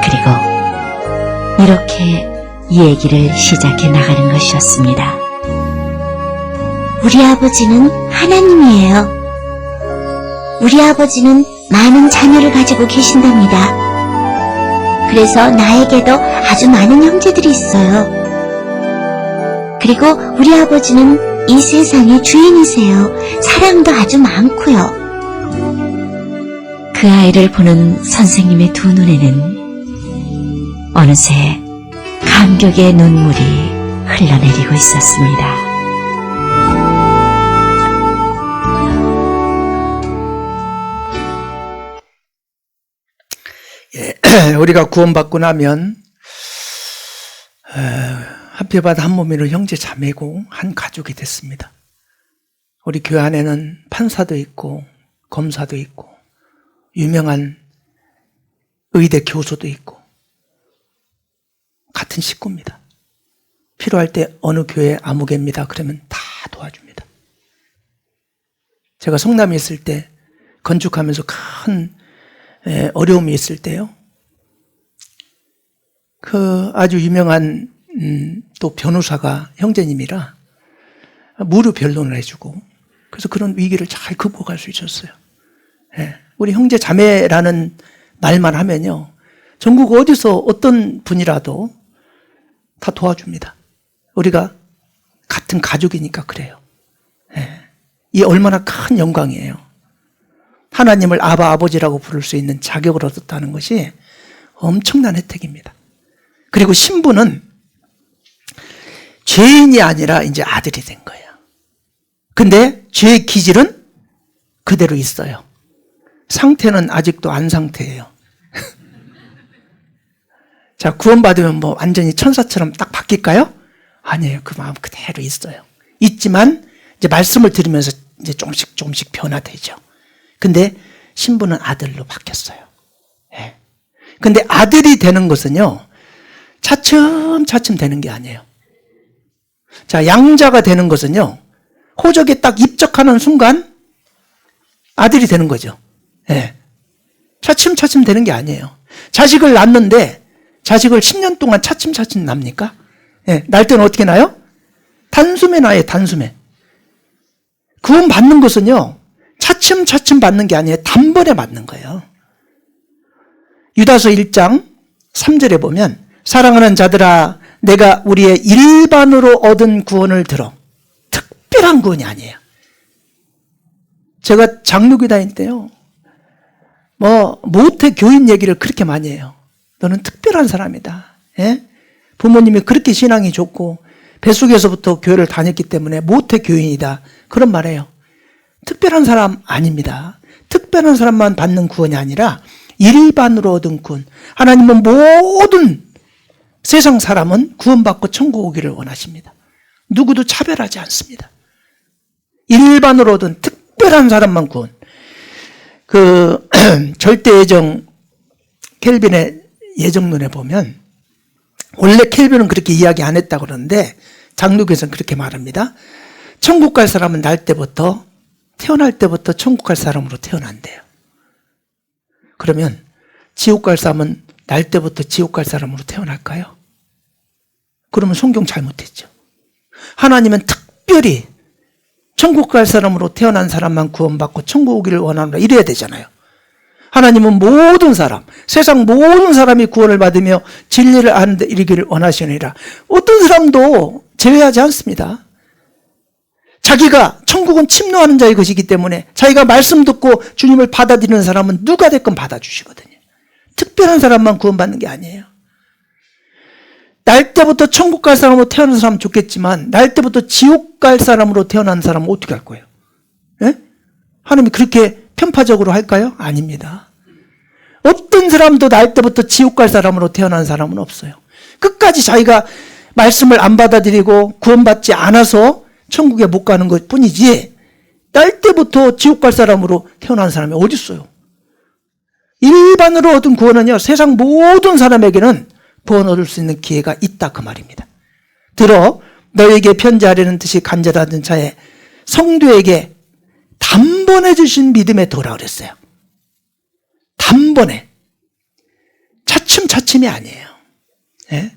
그리고 이렇게 얘기를 시작해 나가는 것이었습니다. 우리 아버지는 하나님이에요. 우리 아버지는 많은 자녀를 가지고 계신답니다. 그래서 나에게도 아주 많은 형제들이 있어요. 그리고 우리 아버지는 이 세상의 주인이세요. 사랑도 아주 많고요. 그 아이를 보는 선생님의 두 눈에는 어느새 감격의 눈물이 흘러내리고 있었습니다. 우리가 구원받고 나면 한피바다 한 몸이로 형제 자매고 한 가족이 됐습니다. 우리 교회 안에는 판사도 있고 검사도 있고 유명한 의대 교수도 있고 같은 식구입니다. 필요할 때 어느 교회 아무개입니다. 그러면 다 도와줍니다. 제가 성남에 있을 때 건축하면서 큰 어려움이 있을 때요. 그 아주 유명한 또 변호사가 형제님이라 무료 변론을 해주고 그래서 그런 위기를 잘 극복할 수 있었어요. 우리 형제 자매라는 말만 하면요. 전국 어디서 어떤 분이라도 다 도와줍니다. 우리가 같은 가족이니까 그래요. 이 얼마나 큰 영광이에요. 하나님을 아바 아버지라고 부를 수 있는 자격을 얻었다는 것이 엄청난 혜택입니다. 그리고 신부는 죄인이 아니라 이제 아들이 된 거예요. 근데 죄의 기질은 그대로 있어요. 상태는 아직도 안 상태예요. 자, 구원받으면 뭐 완전히 천사처럼 딱 바뀔까요? 아니에요. 그 마음 그대로 있어요. 있지만 이제 말씀을 들으면서 이제 조금씩 변화되죠. 근데 신부는 아들로 바뀌었어요. 근데 아들이 되는 것은요, 차츰차츰 되는 게 아니에요. 자, 양자가 되는 것은요, 호적에 딱 입적하는 순간 아들이 되는 거죠. 차츰차츰 되는 게 아니에요. 자식을 낳는데 자식을 10년 동안 차츰차츰 납니까? 날 때는 어떻게 나요? 단숨에 나요, 단숨에. 구원 받는 것은요, 차츰차츰 받는 게 아니에요. 단번에 받는 거예요. 유다서 1장 3절에 보면 사랑하는 자들아 내가 우리의 일반으로 얻은 구원을 들어. 특별한 구원이 아니에요. 제가 장로교 다닐 때요, 모태 교인 얘기를 그렇게 많이 해요. 너는 특별한 사람이다. 부모님이 그렇게 신앙이 좋고 뱃속에서부터 교회를 다녔기 때문에 모태 교인이다. 그런 말해요. 특별한 사람 아닙니다. 특별한 사람만 받는 구원이 아니라 일반으로 얻은 구원. 하나님은 모든 세상 사람은 구원받고 천국 오기를 원하십니다. 누구도 차별하지 않습니다. 일반으로 얻은 특별한 사람만 구원. 그 절대 예정 켈빈의 예정론에 보면 원래 켈빈은 그렇게 이야기 안 했다고 그러는데 장로교에서는 그렇게 말합니다. 천국 갈 사람은 태어날 때부터 천국 갈 사람으로 태어난대요. 그러면 지옥 갈 사람은 날 때부터 지옥 갈 사람으로 태어날까요? 그러면 성경 잘못했죠. 하나님은 특별히 천국 갈 사람으로 태어난 사람만 구원받고 천국 오기를 원하노라 이래야 되잖아요. 하나님은 모든 사람, 세상 모든 사람이 구원을 받으며 진리를 아는 데 이르기를 원하시느니라. 어떤 사람도 제외하지 않습니다. 자기가 천국은 침노하는 자의 것이기 때문에 자기가 말씀 듣고 주님을 받아들이는 사람은 누가 됐건 받아주시거든요. 특별한 사람만 구원받는 게 아니에요. 날 때부터 천국 갈 사람으로 태어난 사람은 좋겠지만 날 때부터 지옥 갈 사람으로 태어난 사람은 어떻게 할 거예요? 예? 하나님이 그렇게 편파적으로 할까요? 아닙니다. 어떤 사람도 날 때부터 지옥 갈 사람으로 태어난 사람은 없어요. 끝까지 자기가 말씀을 안 받아들이고 구원받지 않아서 천국에 못 가는 것 뿐이지 날 때부터 지옥 갈 사람으로 태어난 사람이 어디 있어요? 일반으로 얻은 구원은요, 세상 모든 사람에게는 구원 얻을 수 있는 기회가 있다 그 말입니다. 들어 너에게 편지하려는 뜻이 간절하던 차에 성도에게 단번에 주신 믿음에 도라 그랬어요. 단번에. 차츰차츰이 아니에요. 예?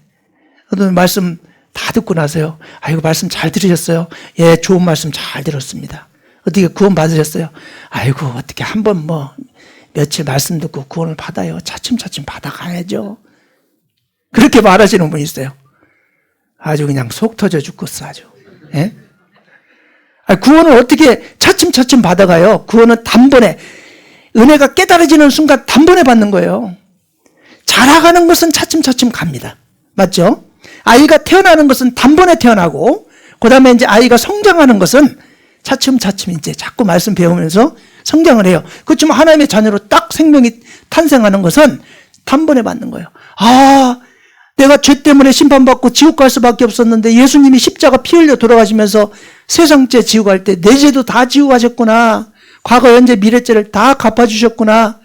오늘 말씀 다 듣고 나서요. 아이고 말씀 잘 들으셨어요? 예, 좋은 말씀 잘 들었습니다. 어떻게 구원 받으셨어요? 아이고 어떻게 한번 며칠 말씀 듣고 구원을 받아요. 차츰차츰 받아가야죠. 그렇게 말하시는 분이 있어요. 아주 그냥 속 터져 죽겠어 아주. 예? 구원을 어떻게 차츰차츰 받아가요? 구원은 단번에, 은혜가 깨달아지는 순간 단번에 받는 거예요. 자라가는 것은 차츰차츰 갑니다. 맞죠? 아이가 태어나는 것은 단번에 태어나고, 그 다음에 이제 아이가 성장하는 것은 차츰차츰 이제 자꾸 말씀 배우면서 성장을 해요. 그렇지만 하나님의 자녀로 딱 생명이 탄생하는 것은 단번에 받는 거예요. 내가 죄 때문에 심판받고 지옥 갈 수밖에 없었는데 예수님이 십자가 피 흘려 돌아가시면서 세상죄 지옥 갈 때 내 죄도 다 지고 가셨구나. 과거 현재 미래죄를 다 갚아주셨구나.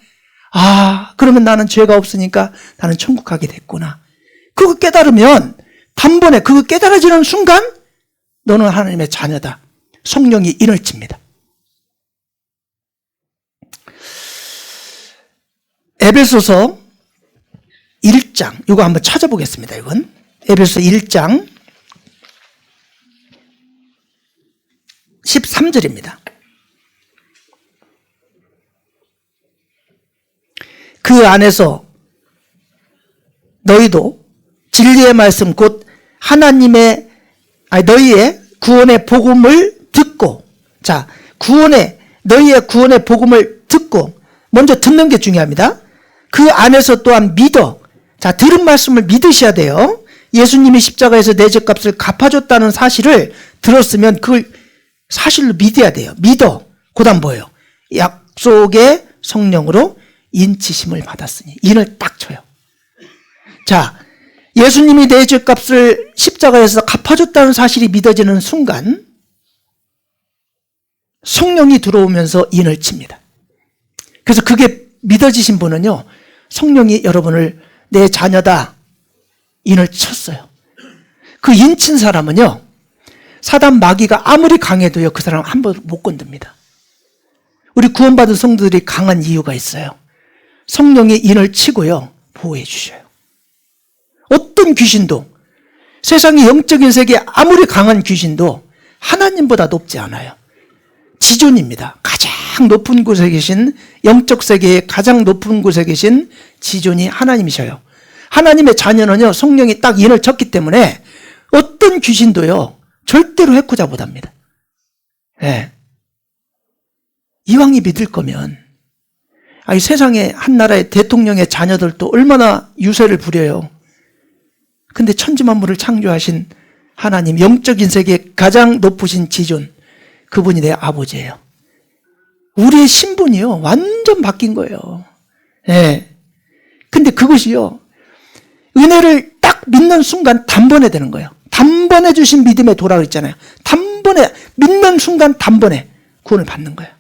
그러면 나는 죄가 없으니까 나는 천국 가게 됐구나. 그거 깨달으면 단번에 그거 깨달아지는 순간 너는 하나님의 자녀다. 성령이 인을 칩니다. 에베소서 1장, 이거 한번 찾아보겠습니다. 이건 에베소서 1장 13절입니다. 그 안에서 너희도 진리의 말씀 곧 너희의 구원의 복음을 듣고, 너희의 구원의 복음을 듣고, 먼저 듣는 게 중요합니다. 그 안에서 또한 들은 말씀을 믿으셔야 돼요. 예수님이 십자가에서 내 죄값을 갚아줬다는 사실을 들었으면 그걸 사실로 믿어야 돼요. 그 다음 뭐예요? 약속의 성령으로 인치심을 받았으니. 인을 딱 쳐요. 예수님이 내 죄값을 십자가에서 갚아줬다는 사실이 믿어지는 순간 성령이 들어오면서 인을 칩니다. 그래서 그게 믿어지신 분은요, 성령이 여러분을 내 자녀다 인을 쳤어요. 그 인친 사람은요, 사단 마귀가 아무리 강해도요, 그 사람 한 번 못 건듭니다. 우리 구원받은 성도들이 강한 이유가 있어요. 성령이 인을 치고요, 보호해 주셔요. 어떤 귀신도, 세상의 영적인 세계 아무리 강한 귀신도 하나님보다 높지 않아요. 지존입니다. 가장 높은 곳에 계신, 영적 세계의 가장 높은 곳에 계신 지존이 하나님이셔요. 하나님의 자녀는요, 성령이 딱 인을 쳤기 때문에 어떤 귀신도요, 절대로 해코자 못합니다. 네. 이왕이 믿을 거면, 세상에 한 나라의 대통령의 자녀들도 얼마나 유세를 부려요. 근데 천지만물을 창조하신 하나님, 영적인 세계의 가장 높으신 지존, 그분이 내 아버지예요. 우리의 신분이요, 완전 바뀐 거예요. 예. 근데 그것이요, 은혜를 딱 믿는 순간 단번에 되는 거예요. 단번에 주신 믿음에 도라 그랬잖아요. 단번에, 믿는 순간 단번에 구원을 받는 거예요.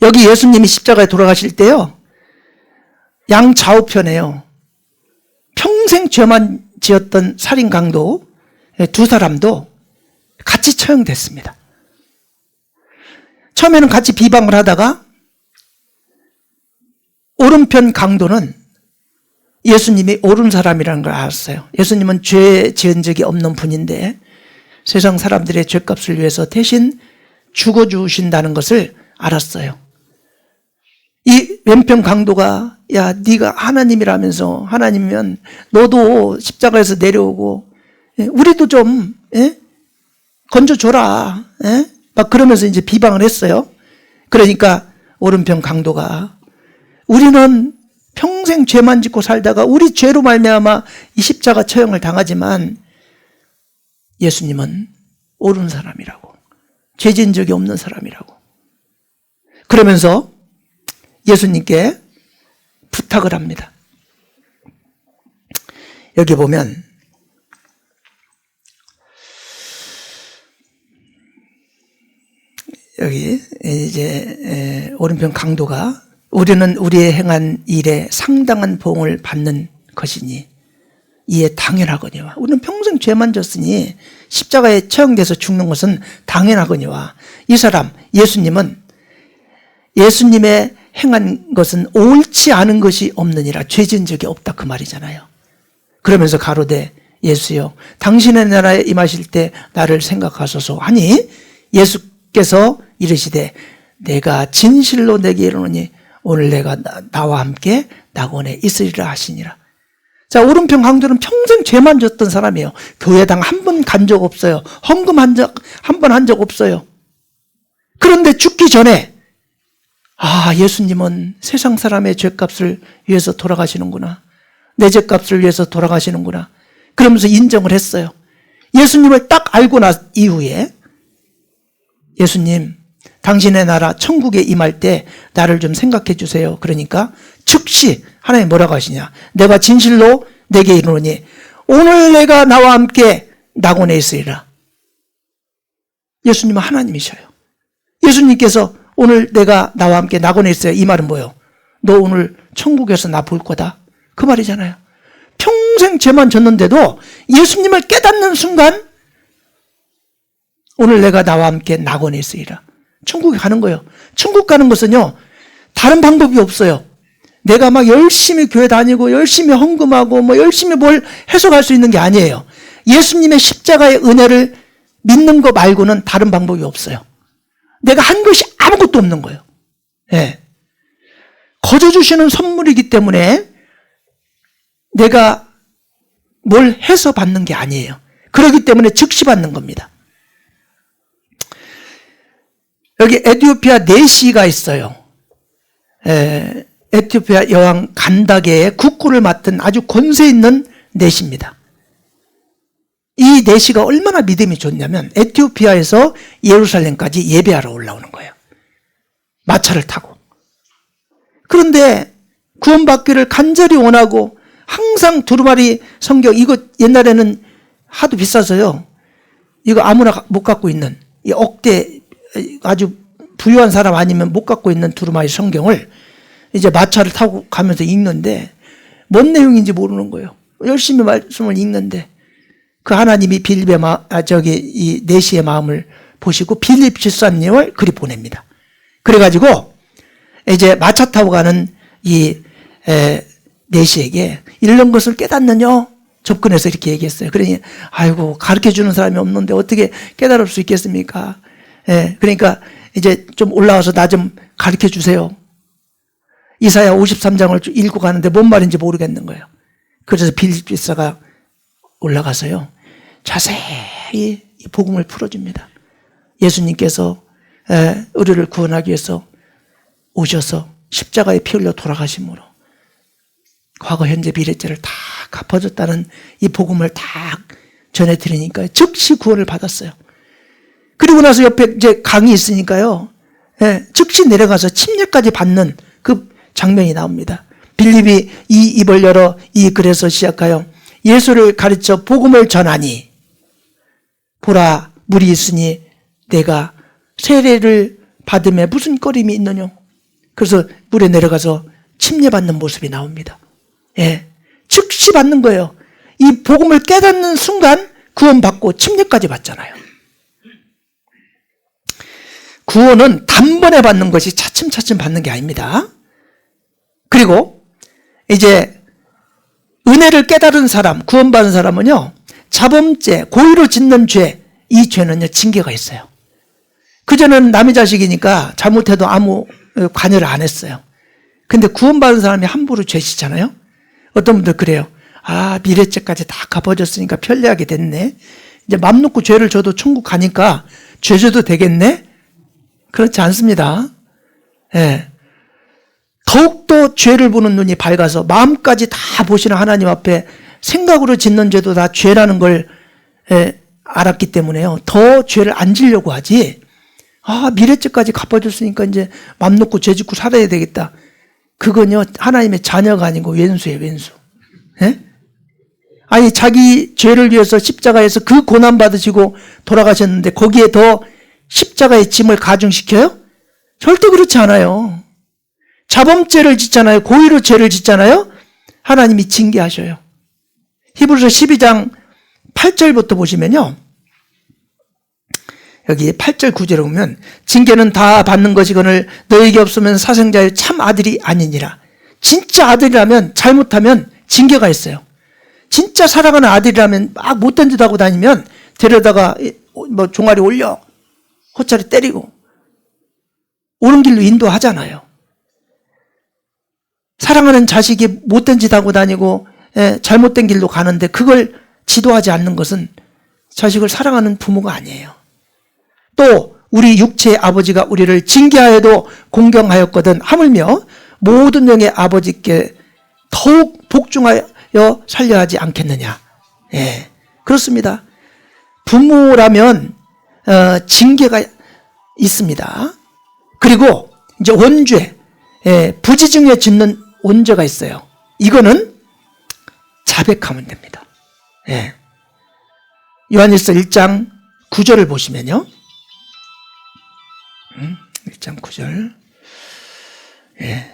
여기 예수님이 십자가에 돌아가실 때요, 양 좌우편에요, 평생 죄만 지었던 살인 강도 두 사람도 같이 처형됐습니다. 처음에는 같이 비방을 하다가 오른편 강도는 예수님이 옳은 사람이라는 걸 알았어요. 예수님은 죄 지은 적이 없는 분인데 세상 사람들의 죄값을 위해서 대신 죽어주신다는 것을 알았어요. 이 왼편 강도가 야 네가 하나님이라면서 하나님이면 너도 십자가에서 내려오고 우리도 좀 건져줘라 막 그러면서 이제 비방을 했어요. 그러니까 오른편 강도가 우리는 평생 죄만 짓고 살다가 우리 죄로 말미암아 이 십자가 처형을 당하지만 예수님은 옳은 사람이라고, 죄 지은 적이 없는 사람이라고 그러면서 예수님께 부탁을 합니다. 여기 보면 여기 이제 오른편 강도가 우리는 우리의 행한 일에 상당한 보응을 받는 것이니 이에 당연하거니와 우리는 평생 죄만 졌으니 십자가에 처형돼서 죽는 것은 당연하거니와 이 사람 예수님은 예수님의 행한 것은 옳지 않은 것이 없느니라 죄 지은 적이 없다 그 말이잖아요. 그러면서 가로되 예수여 당신의 나라에 임하실 때 나를 생각하소서 하니 예수께서 이르시되 내가 진실로 내게 이르노니 오늘 내가 나와 함께 낙원에 있으리라 하시니라. 자, 오른편 강도는 평생 죄만 졌던 사람이에요. 교회당 한 번 간 적 없어요. 헌금 한 번 한 적 없어요. 그런데 죽기 전에 예수님은 세상 사람의 죄값을 위해서 돌아가시는구나. 내 죄값을 위해서 돌아가시는구나. 그러면서 인정을 했어요. 예수님을 딱 알고 난 이후에 예수님 당신의 나라 천국에 임할 때 나를 좀 생각해 주세요. 그러니까 즉시 하나님 뭐라고 하시냐. 내가 진실로 내게 이르노니 오늘 내가 나와 함께 낙원에 있으리라. 예수님은 하나님이셔요. 예수님께서 오늘 내가 나와 함께 낙원에 있어요. 이 말은 뭐예요? 너 오늘 천국에서 나 볼 거다. 그 말이잖아요. 평생 죄만 졌는데도 예수님을 깨닫는 순간 오늘 내가 나와 함께 낙원에 있으리라. 천국에 가는 거예요. 천국 가는 것은요 다른 방법이 없어요. 내가 막 열심히 교회 다니고 열심히 헌금하고 뭐 열심히 뭘 해서 갈 수 있는 게 아니에요. 예수님의 십자가의 은혜를 믿는 거 말고는 다른 방법이 없어요. 내가 한 것이 아무것도 없는 거예요. 거저 주시는 선물이기 때문에 내가 뭘 해서 받는 게 아니에요. 그렇기 때문에 즉시 받는 겁니다. 여기 에티오피아 내시가 있어요. 에티오피아 여왕 간다게의 국구를 맡은 아주 권세 있는 내시입니다. 이 내시가 얼마나 믿음이 좋냐면 에티오피아에서 예루살렘까지 예배하러 올라오는 거예요. 마차를 타고. 그런데 구원받기를 간절히 원하고 항상 두루마리 성경 이거 옛날에는 하도 비싸서요. 이거 아무나 못 갖고 있는 이 억대 아주 부유한 사람 아니면 못 갖고 있는 두루마리 성경을 이제 마차를 타고 가면서 읽는데 뭔 내용인지 모르는 거예요. 열심히 말씀을 읽는데 그 하나님이 이 내시의 마음을 보시고 빌립 집사님을 그리 보냅니다. 그래가지고 이제 마차 타고 가는 이 내시에게 이런 것을 깨닫느냐 접근해서 이렇게 얘기했어요. 그러니 아이고 가르쳐주는 사람이 없는데 어떻게 깨달을 수 있겠습니까? 그러니까 이제 좀 올라와서 나 좀 가르쳐 주세요. 이사야 53장을 읽고 가는데 뭔 말인지 모르겠는 거예요. 그래서 빌립 집사가 올라가서요 자세히 이 복음을 풀어줍니다. 예수님께서 우리를 구원하기 위해서 오셔서 십자가에 피 흘려 돌아가심으로 과거 현재 미래죄를 다 갚아줬다는 이 복음을 다 전해드리니까 즉시 구원을 받았어요. 그리고 나서 옆에 이제 강이 있으니까요 즉시 내려가서 침례까지 받는 그 장면이 나옵니다. 빌립이 이 입을 열어 이 글에서 시작하여 예수를 가르쳐 복음을 전하니 보라 물이 있으니 내가 세례를 받음에 무슨 꺼림이 있느냐. 그래서 물에 내려가서 침례받는 모습이 나옵니다. 즉시 받는 거예요. 이 복음을 깨닫는 순간 구원받고 침례까지 받잖아요. 구원은 단번에 받는 것이 차츰차츰 받는 게 아닙니다. 그리고 이제 은혜를 깨달은 사람, 구원받은 사람은요, 자범죄, 고의로 짓는 죄, 이 죄는요, 징계가 있어요. 그전에는 남의 자식이니까 잘못해도 아무 관여를 안 했어요. 근데 구원받은 사람이 함부로 죄 짓잖아요. 어떤 분들 그래요. 아, 미래죄까지 다 갚아줬으니까 편리하게 됐네. 이제 맘 놓고 죄를 져도 천국 가니까 죄 져도 되겠네? 그렇지 않습니다. 예. 더욱더 죄를 보는 눈이 밝아서 마음까지 다 보시는 하나님 앞에 생각으로 짓는 죄도 다 죄라는 걸 알았기 때문에요. 더 죄를 안 지려고 하지. 아, 미래죄까지 갚아줬으니까 이제 맘 놓고 죄 짓고 살아야 되겠다. 그건요, 하나님의 자녀가 아니고 왼수예요, 왼수. 예? 아니, 자기 죄를 위해서 십자가에서 그 고난 받으시고 돌아가셨는데 거기에 더 십자가의 짐을 가중시켜요? 절대 그렇지 않아요. 자범죄를 짓잖아요. 고의로 죄를 짓잖아요. 하나님이 징계하셔요. 히브리서 12장 8절부터 보시면요, 여기 8절 9절에 보면 징계는 다 받는 것이거늘 너에게 없으면 사생자의 참 아들이 아니니라. 진짜 아들이라면 잘못하면 징계가 있어요. 진짜 사랑하는 아들이라면 막 못된 짓 하고 다니면 데려다가 뭐 종아리 올려 호차리 때리고 옳은 길로 인도하잖아요. 사랑하는 자식이 못된 짓 하고 다니고 잘못된 길로 가는데 그걸 지도하지 않는 것은 자식을 사랑하는 부모가 아니에요. 또 우리 육체의 아버지가 우리를 징계하여도 공경하였거든 하물며 모든 영의 아버지께 더욱 복종하여 살려야 하지 않겠느냐. 예, 그렇습니다. 부모라면 징계가 있습니다. 그리고 이제 원죄, 부지중에 짓는 원죄가 있어요. 이거는 자백하면 됩니다. 예. 요한일서 1장 9절을 보시면요. 1장 9절. 예.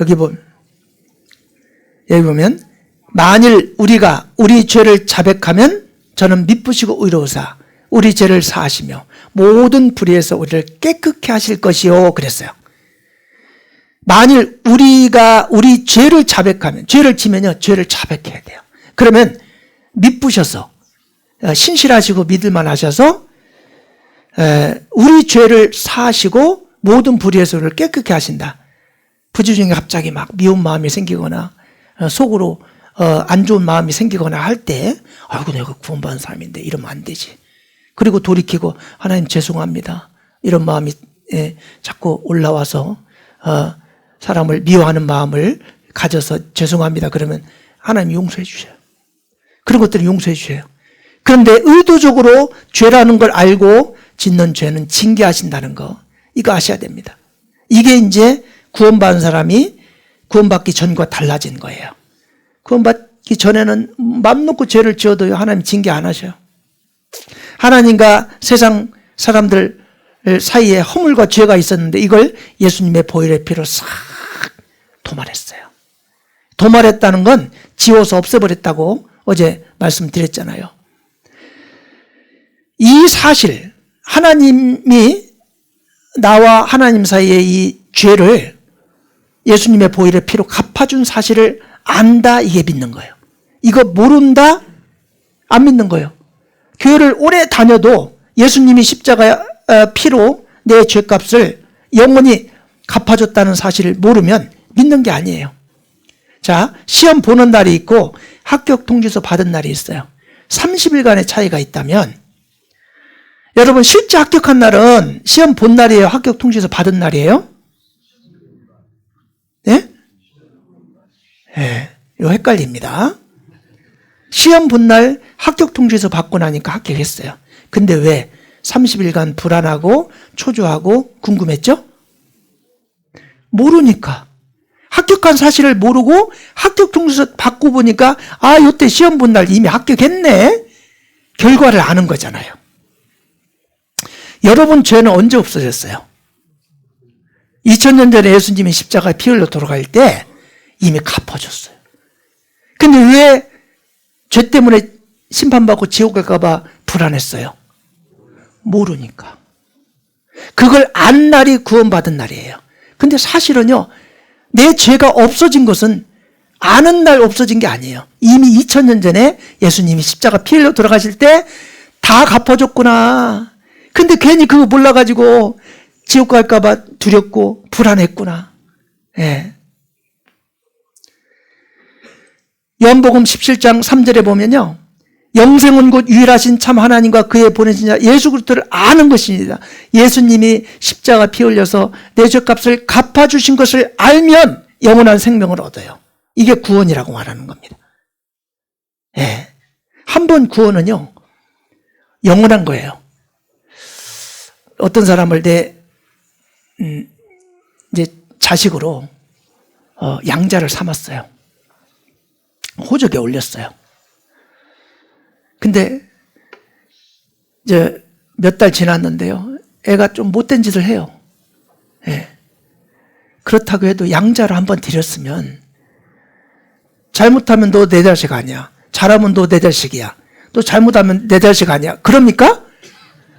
여기 보면 만일 우리가 우리 죄를 자백하면 저는 미쁘시고 의로우사 우리 죄를 사하시며 모든 불의에서 우리를 깨끗게 하실 것이요 그랬어요. 만일 우리가 우리 죄를 자백하면, 죄를 지면요, 죄를 자백해야 돼요. 그러면 미쁘셔서 신실하시고 믿을만 하셔서 우리 죄를 사하시고 모든 불의에서 우리를 깨끗게 하신다. 부지중에 갑자기 막 미운 마음이 생기거나 속으로 안 좋은 마음이 생기거나 할 때 아이고 내가 구원받은 사람인데 이러면 안 되지. 그리고 돌이키고 하나님 죄송합니다. 이런 마음이 자꾸 올라와서 사람을 미워하는 마음을 가져서 죄송합니다. 그러면 하나님 용서해 주셔요. 그런 것들을 용서해 주셔요. 그런데 의도적으로 죄라는 걸 알고 짓는 죄는 징계하신다는 거, 이거 아셔야 됩니다. 이게 이제 구원받은 사람이 구원받기 전과 달라진 거예요. 구원받기 전에는 맘 놓고 죄를 지어도요, 하나님 징계 안 하셔요. 하나님과 세상 사람들 사이에 허물과 죄가 있었는데 이걸 예수님의 보혈의 피로 싹 도말했어요. 도말했다는 건 지워서 없애버렸다고 어제 말씀드렸잖아요. 이 사실, 하나님이 나와 하나님 사이의 이 죄를 예수님의 보혈의 피로 갚아준 사실을 안다, 이게 믿는 거예요. 이거 모른다, 안 믿는 거예요. 교회를 오래 다녀도 예수님이 십자가 피로 내 죄값을 영원히 갚아줬다는 사실을 모르면 믿는 게 아니에요. 자, 시험 보는 날이 있고 합격 통지서 받은 날이 있어요. 30일간의 차이가 있다면 여러분 실제 합격한 날은 시험 본 날이에요? 합격 통지서 받은 날이에요? 네? 네, 이거 헷갈립니다. 시험 본 날 합격 통지서 받고 나니까 합격했어요. 근데 왜 30일간 불안하고 초조하고 궁금했죠? 모르니까. 합격한 사실을 모르고 합격 통지서 받고 보니까 아, 요때 시험 본 날 이미 합격했네. 결과를 아는 거잖아요. 여러분 죄는 언제 없어졌어요? 2000년 전에 예수님이 십자가에 피 흘려 돌아갈 때 이미 갚아줬어요. 근데 왜 죄 때문에 심판받고 지옥 갈까 봐 불안했어요? 모르니까. 그걸 안 날이 구원받은 날이에요. 근데 사실은요, 내 죄가 없어진 것은 아는 날 없어진 게 아니에요. 이미 2000년 전에 예수님이 십자가 피 흘려 돌아가실 때 다 갚아줬구나. 근데 괜히 그거 몰라가지고 지옥 갈까봐 두렵고 불안했구나. 예. 요한복음 17장 3절에 보면요, 영생은 곧 유일하신 참 하나님과 그의 보내신 자 예수 그리스도를 아는 것입니다. 예수님이 십자가 피 흘려서 내 죄값을 갚아주신 것을 알면 영원한 생명을 얻어요. 이게 구원이라고 말하는 겁니다. 예. 한 번 구원은요, 영원한 거예요. 어떤 사람을 이제 자식으로 양자를 삼았어요. 호적에 올렸어요. 근데 이제 몇 달 지났는데요, 애가 좀 못된 짓을 해요. 예. 그렇다고 해도 양자를 한번 드렸으면, 잘못하면 너 내 자식 아니야, 잘하면 너 내 자식이야, 또 잘못하면 내 자식 아니야, 그럽니까?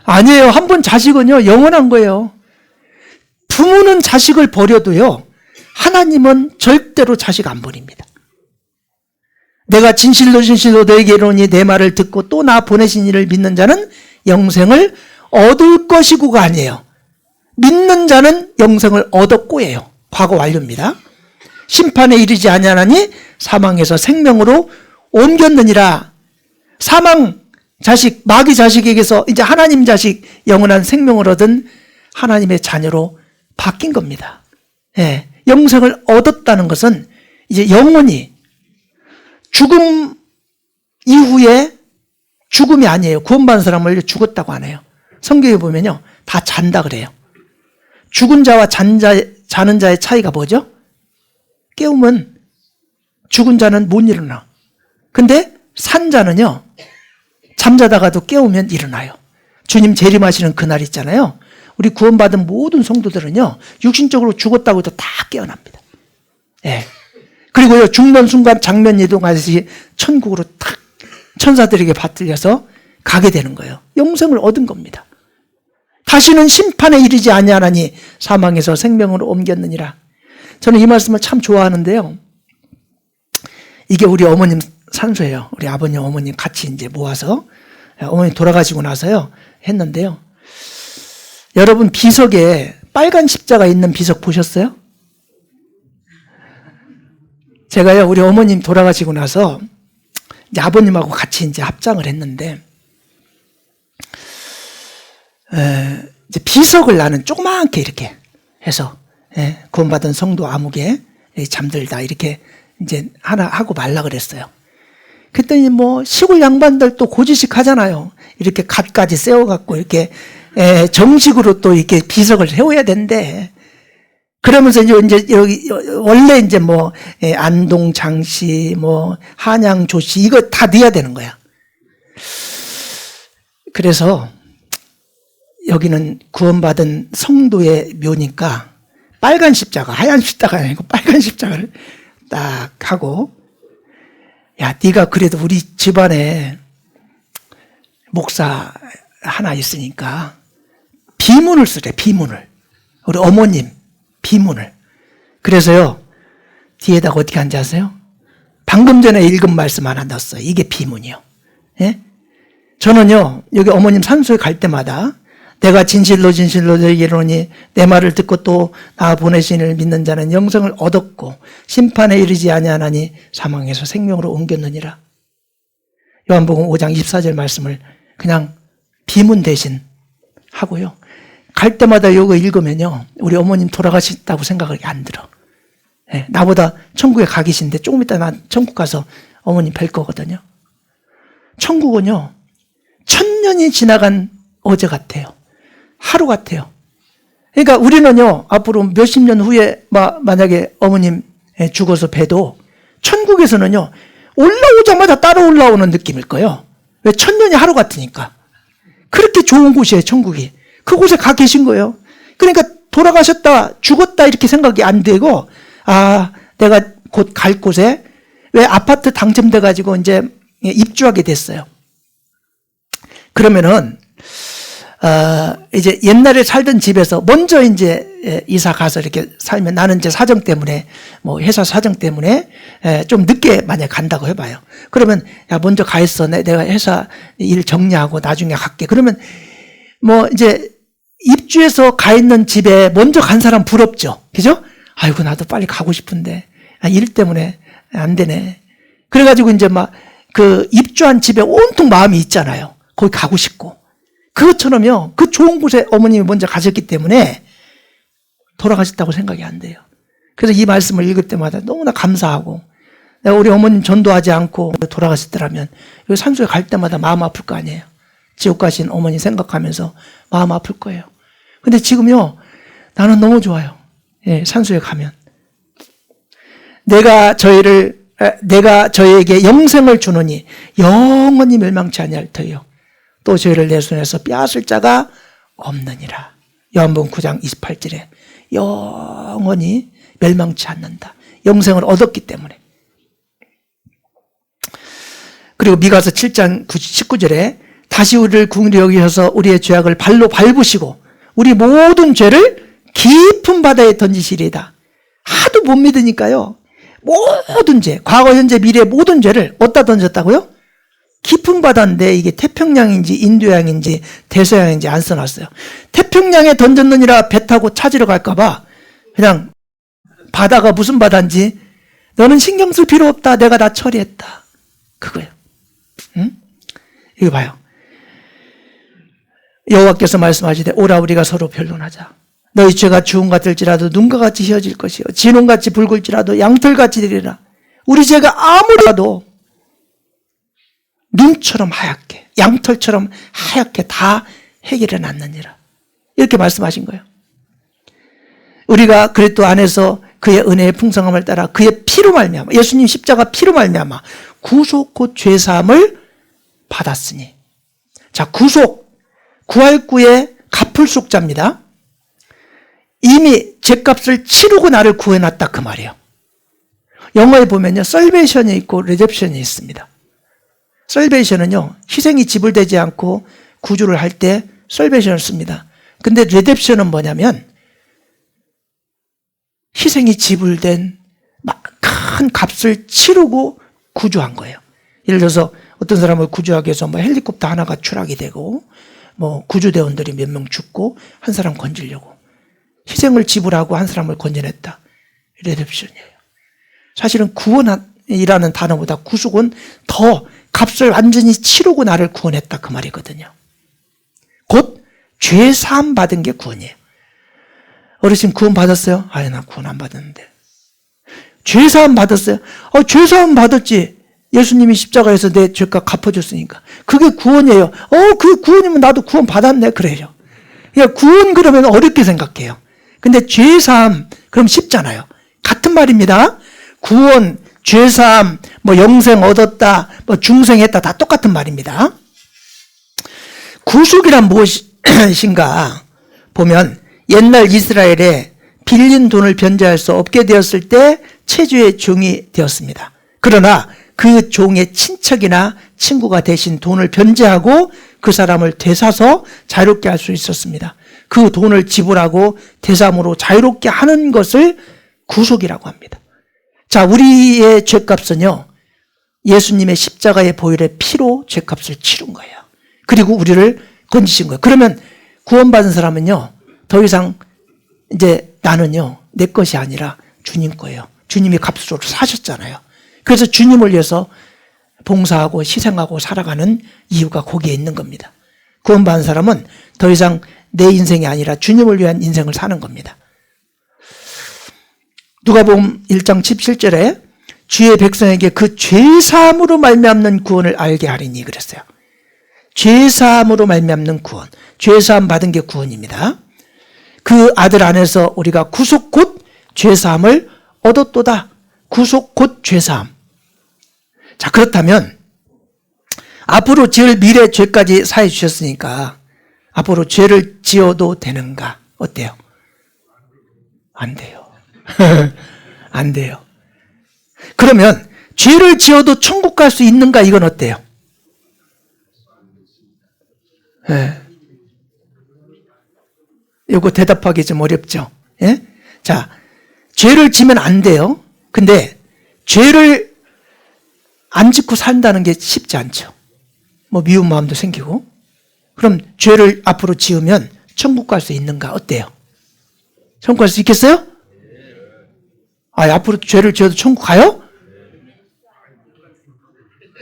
아니에요. 한 번 자식은요, 영원한 거예요. 부모는 자식을 버려도요, 하나님은 절대로 자식 안 버립니다. 내가 진실로 너에게 이르노니 내 말을 듣고 또 나 보내신 이를 믿는 자는 영생을 얻을 것이고가 아니에요. 믿는 자는 영생을 얻었고예요. 과거 완료입니다. 심판에 이르지 아니하나니 사망에서 생명으로 옮겼느니라. 사망 자식, 마귀 자식에게서 이제 하나님 자식, 영원한 생명을 얻은 하나님의 자녀로 바뀐 겁니다. 예, 영생을 얻었다는 것은 이제 영원히, 죽음 이후에 죽음이 아니에요. 구원받은 사람을 죽었다고 안 해요. 성경에 보면요, 다 잔다 그래요. 죽은 자와 자는 자의 차이가 뭐죠? 깨우면 죽은 자는 못 일어나. 근데 산 자는요, 잠자다가도 깨우면 일어나요. 주님 재림하시는 그날 있잖아요. 우리 구원받은 모든 성도들은요, 육신적으로 죽었다고 해도 다 깨어납니다. 예. 그리고요, 죽는 순간 장면 이동하듯이 천국으로 탁 천사들에게 받들려서 가게 되는 거예요. 영생을 얻은 겁니다. 다시는 심판에 이르지 아니하나니 사망에서 생명으로 옮겼느니라. 저는 이 말씀을 참 좋아하는데요, 이게 우리 어머님 산소예요. 우리 아버님, 어머님 같이 이제 모아서 어머니 돌아가시고 나서요 했는데요. 여러분, 비석에 빨간 십자가 있는 비석 보셨어요? 제가요, 우리 어머님 돌아가시고 나서 이제 아버님하고 같이 이제 합장을 했는데, 이제 비석을 나는 조그맣게 이렇게 해서, 구원받은 성도 아무개 잠들다 이렇게 이제 하나 하고 말라 그랬어요. 그랬더니 뭐 시골 양반들 또 고지식 하잖아요. 이렇게 갓까지 세워갖고 이렇게 정식으로 또 이렇게 비석을 세워야 된대. 그러면서 이제 여기 원래 이제 뭐 안동 장씨, 뭐 한양 조씨 이거 다 넣어야 되는 거야. 그래서 여기는 구원받은 성도의 묘니까 빨간 십자가, 하얀 십자가 아니고 빨간 십자가를 딱 하고, 야, 네가 그래도 우리 집안에 목사 하나 있으니까 비문을 쓰래, 비문을. 우리 어머님 비문을. 그래서요, 뒤에다가 어떻게 한지 아세요? 방금 전에 읽은 말씀 하나 넣었어요. 이게 비문이요. 예? 저는요, 여기 어머님 산소에 갈 때마다 내가 진실로 너에게 이르노니 내 말을 듣고 또 나 보내신 이를 믿는 자는 영생을 얻었고 심판에 이르지 아니하나니 사망에서 생명으로 옮겼느니라. 요한복음 5장 24절 말씀을 그냥 비문 대신 하고요, 갈 때마다 이거 읽으면요, 우리 어머님 돌아가셨다고 생각이 안 들어. 나보다 천국에 가 계신데 조금 이따 난 천국 가서 어머님 뵐 거거든요. 천국은요, 1000년이 지나간 어제 같아요. 하루 같아요. 그러니까 우리는요, 앞으로 몇십 년 후에 만약에 어머님 죽어서 봬도 천국에서는요, 올라오자마자 따라 올라오는 느낌일 거예요. 왜? 1000년이 하루 같으니까. 그렇게 좋은 곳이에요, 천국이. 그곳에 가 계신 거예요. 그러니까 돌아가셨다, 죽었다 이렇게 생각이 안 되고, 아, 내가 곧 갈 곳에, 왜 아파트 당첨돼가지고 이제 입주하게 됐어요. 그러면은 이제 옛날에 살던 집에서 먼저 이제 이사 가서 이렇게 살면 나는 이제 사정 때문에 뭐 회사 사정 때문에 좀 늦게 만약 간다고 해봐요. 그러면 야 먼저 가 있어. 내가 회사 일 정리하고 나중에 갈게. 그러면 뭐 이제 입주해서 가 있는 집에 먼저 간 사람 부럽죠. 그죠? 아이고 나도 빨리 가고 싶은데 일 때문에 안 되네. 그래가지고 이제 막 그 입주한 집에 온통 마음이 있잖아요. 거기 가고 싶고. 그것처럼요, 그 좋은 곳에 어머님이 먼저 가셨기 때문에 돌아가셨다고 생각이 안 돼요. 그래서 이 말씀을 읽을 때마다 너무나 감사하고, 내가 우리 어머님 전도하지 않고 돌아가셨더라면, 여기 산소에 갈 때마다 마음 아플 거 아니에요. 지옥 가신 어머니 생각하면서 마음 아플 거예요. 근데 지금요, 나는 너무 좋아요. 예, 산소에 가면. 내가 저희에게 영생을 주노니 영원히 멸망치 아니할 터이요. 또 저희를 내 손에서 빼앗을 자가 없느니라. 요한복음 9장 28절에 영원히 멸망치 않는다. 영생을 얻었기 때문에. 그리고 미가서 7장 19절에 다시 우리를 긍휼히 여기셔서 우리의 죄악을 발로 밟으시고 우리 모든 죄를 깊은 바다에 던지시리이다. 하도 못 믿으니까요. 모든 죄, 과거, 현재, 미래 모든 죄를 어디다 던졌다고요? 깊은 바다인데 이게 태평양인지 인도양인지 대서양인지 안 써놨어요. 태평양에 던졌느니라 배 타고 찾으러 갈까봐 그냥 바다가 무슨 바다인지 너는 신경 쓸 필요 없다. 내가 다 처리했다. 그거예요. 응? 이거 봐요. 여호와께서 말씀하시되 오라 우리가 서로 변론하자. 너희 죄가 주홍 같을지라도 눈과 같이 휘어질 것이요 진홍같이 붉을지라도 양털같이 되리라. 우리 죄가 아무라도 눈처럼 하얗게 양털처럼 하얗게 다 해결해 놨느니라. 이렇게 말씀하신 거예요. 우리가 그리스도 안에서 그의 은혜의 풍성함을 따라 그의 피로 말미암아 예수님 십자가 피로 말미암아 구속 곧 죄사함을 받았으니. 자, 구속 구할구의 갑풀속자입니다. 이미 죄값을 치르고 나를 구해놨다 그 말이에요. 영어에 보면요 설베이션이 있고 레뎁션이 있습니다. 설베이션은요 희생이 지불되지 않고 구주를 할 때 설베이션을 씁니다. 근데 레뎁션은 뭐냐면 희생이 지불된 큰 값을 치르고 구주한 거예요. 예를 들어서 어떤 사람을 구주하기 위해서 뭐 헬리콥터 하나가 추락이 되고 뭐 구주대원들이 몇 명 죽고 한 사람 건지려고 희생을 지불하고 한 사람을 건져냈다. 레뎁션이에요. 사실은 구원이라는 단어보다 구속은 더 값을 완전히 치르고 나를 구원했다 그 말이거든요. 곧 죄사함 받은 게 구원이에요. 어르신 구원 받았어요? 아니 나 구원 안 받았는데. 죄사함 받았어요? 죄사함 받았지. 예수님이 십자가에서 내 죄값 갚아줬으니까. 그게 구원이에요. 그게 구원이면 나도 구원 받았네. 그래요. 그러니까 구원 그러면 어렵게 생각해요. 근데 죄사함 그럼 쉽잖아요. 같은 말입니다. 구원, 죄사함, 뭐 영생 얻었다, 뭐 중생했다 다 똑같은 말입니다. 구속이란 무엇인가 보면 옛날 이스라엘에 빌린 돈을 변제할 수 없게 되었을 때 체주의 종이 되었습니다. 그러나 그 종의 친척이나 친구가 대신 돈을 변제하고 그 사람을 되사서 자유롭게 할 수 있었습니다. 그 돈을 지불하고 되삼으로 자유롭게 하는 것을 구속이라고 합니다. 자, 우리의 죄값은요, 예수님의 십자가의 보혈의 피로 죄값을 치른 거예요. 그리고 우리를 건지신 거예요. 그러면 구원받은 사람은요, 더 이상 이제 나는요, 내 것이 아니라 주님 거예요. 주님이 값으로 사셨잖아요. 그래서 주님을 위해서 봉사하고 희생하고 살아가는 이유가 거기에 있는 겁니다. 구원받은 사람은 더 이상 내 인생이 아니라 주님을 위한 인생을 사는 겁니다. 누가복음 1장 17절에 주의 백성에게 그 죄사함으로 말미암는 구원을 알게 하리니 그랬어요. 죄사함으로 말미암는 구원, 죄사함 받은 게 구원입니다. 그 아들 안에서 우리가 구속 곧 죄사함을 얻었도다. 구속 곧 죄사함. 자, 그렇다면 앞으로 지을 미래 죄까지 사해 주셨으니까 앞으로 죄를 지어도 되는가? 어때요? 안 돼요. 안 돼요. 그러면 죄를 지어도 천국 갈 수 있는가? 이건 어때요? 네. 요거 대답하기 좀 어렵죠. 예? 자, 죄를 지면 안 돼요. 근데 죄를 안 짓고 산다는 게 쉽지 않죠. 뭐 미운 마음도 생기고. 그럼 죄를 앞으로 지으면 천국 갈 수 있는가? 어때요? 천국 갈 수 있겠어요? 아, 앞으로 죄를 지어도 천국 가요?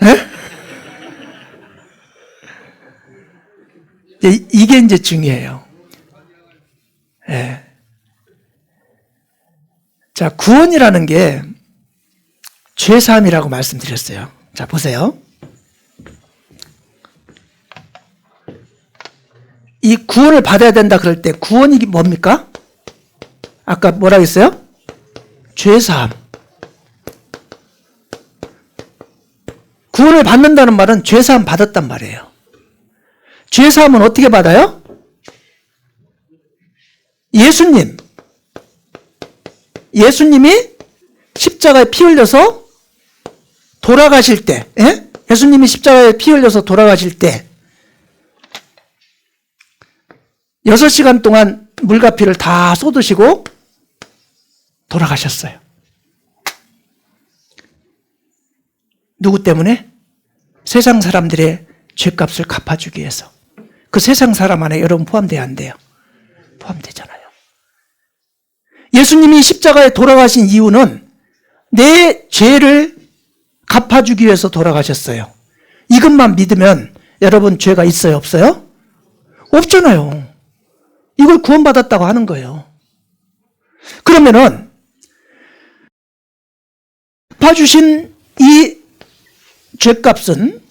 네? 이게 이제 중요해요. 네. 자, 구원이라는 게 죄사함이라고 말씀드렸어요. 자, 보세요. 이 구원을 받아야 된다 그럴 때 구원이 뭡니까? 아까 뭐라고 했어요? 죄사함. 구원을 받는다는 말은 죄사함 받았단 말이에요. 죄사함은 어떻게 받아요? 예수님이 십자가에 피 흘려서 돌아가실 때, 예? 예수님이 십자가에 피 흘려서 돌아가실 때 6시간 동안 물과 피를 다 쏟으시고 돌아가셨어요. 누구 때문에? 세상 사람들의 죄값을 갚아주기 위해서. 그 세상 사람 안에 여러분 포함돼야 안 돼요? 포함되잖아요. 예수님이 십자가에 돌아가신 이유는 내 죄를 갚아주기 위해서 돌아가셨어요. 이것만 믿으면 여러분 죄가 있어요? 없어요? 없잖아요. 이걸 구원받았다고 하는 거예요. 그러면은 갚아주신 이 죄값은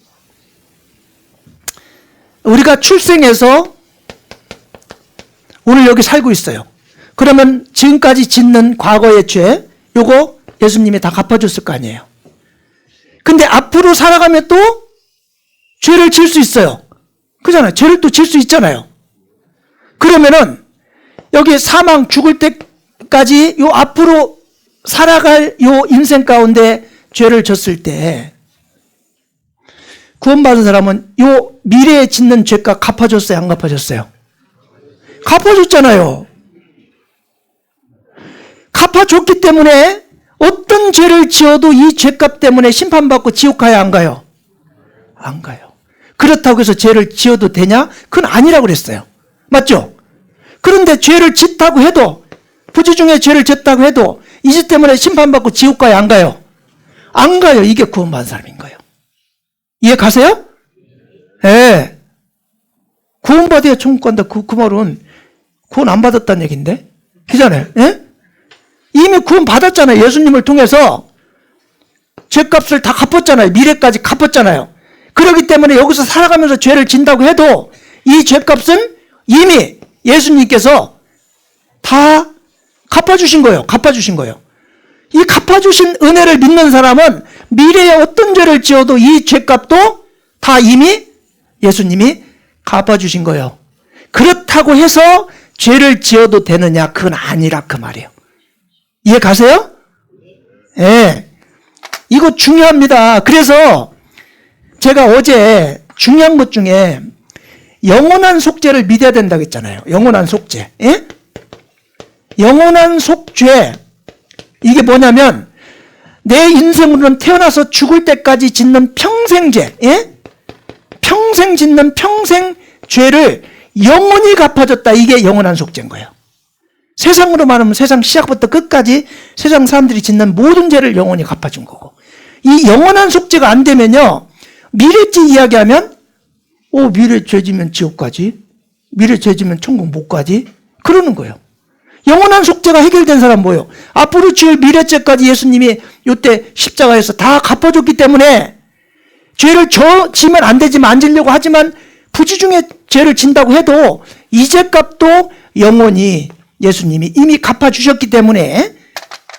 우리가 출생해서 오늘 여기 살고 있어요. 그러면 지금까지 짓는 과거의 죄, 요거 예수님이 다 갚아줬을 거 아니에요. 근데 앞으로 살아가면 또 죄를 지을 수 있어요. 그잖아요. 죄를 또 지을 수 있잖아요. 그러면은 여기 사망 죽을 때까지 요 앞으로 살아갈 요 인생 가운데 죄를 졌을 때 구원받은 사람은 요 미래에 짓는 죄값 갚아줬어요? 안 갚아줬어요? 갚아줬잖아요. 갚아줬기 때문에 어떤 죄를 지어도 이 죄값 때문에 심판받고 지옥 가야 안 가요? 안 가요. 그렇다고 해서 죄를 지어도 되냐? 그건 아니라고 그랬어요. 맞죠? 그런데 죄를 짓다고 해도, 부지 중에 죄를 짓다고 해도 이 죄 때문에 심판받고 지옥 가야 안 가요? 안 가요. 이게 구원받은 사람인 거예요. 이해 가세요? 예. 네. 구원받아야 천국 간다. 그 말은 구원 안 받았다는 얘기인데? 그잖아요. 예? 이미 구원 받았잖아요. 예수님을 통해서 죄값을 다 갚았잖아요. 미래까지 갚았잖아요. 그렇기 때문에 여기서 살아가면서 죄를 진다고 해도 이 죄값은 이미 예수님께서 다 갚아주신 거예요. 갚아주신 거예요. 이 갚아주신 은혜를 믿는 사람은 미래에 어떤 죄를 지어도 이 죄값도 다 이미 예수님이 갚아주신 거예요. 그렇다고 해서 죄를 지어도 되느냐? 그건 아니라 그 말이에요. 이해 가세요? 예. 네. 이거 중요합니다. 그래서 제가 어제 중요한 것 중에 영원한 속죄를 믿어야 된다고 했잖아요. 영원한 속죄. 예? 영원한 속죄. 이게 뭐냐면 내 인생으로는 태어나서 죽을 때까지 짓는 평생죄. 예? 평생 짓는 평생 죄를 영원히 갚아줬다. 이게 영원한 속죄인 거예요. 세상으로 말하면 세상 시작부터 끝까지 세상 사람들이 짓는 모든 죄를 영원히 갚아준 거고, 이 영원한 속죄가 안 되면요, 미래죄 이야기하면 미래 죄지면 지옥 가지, 미래 죄지면 천국 못 가지, 그러는 거예요. 영원한 속죄가 해결된 사람 뭐예요? 앞으로 지을 미래죄까지 예수님이 이때 십자가에서 다 갚아줬기 때문에 죄를 지면 안 되지만, 안 지려고 하지만 부지 중에 죄를 진다고 해도 이 죄값도 영원히 예수님이 이미 갚아주셨기 때문에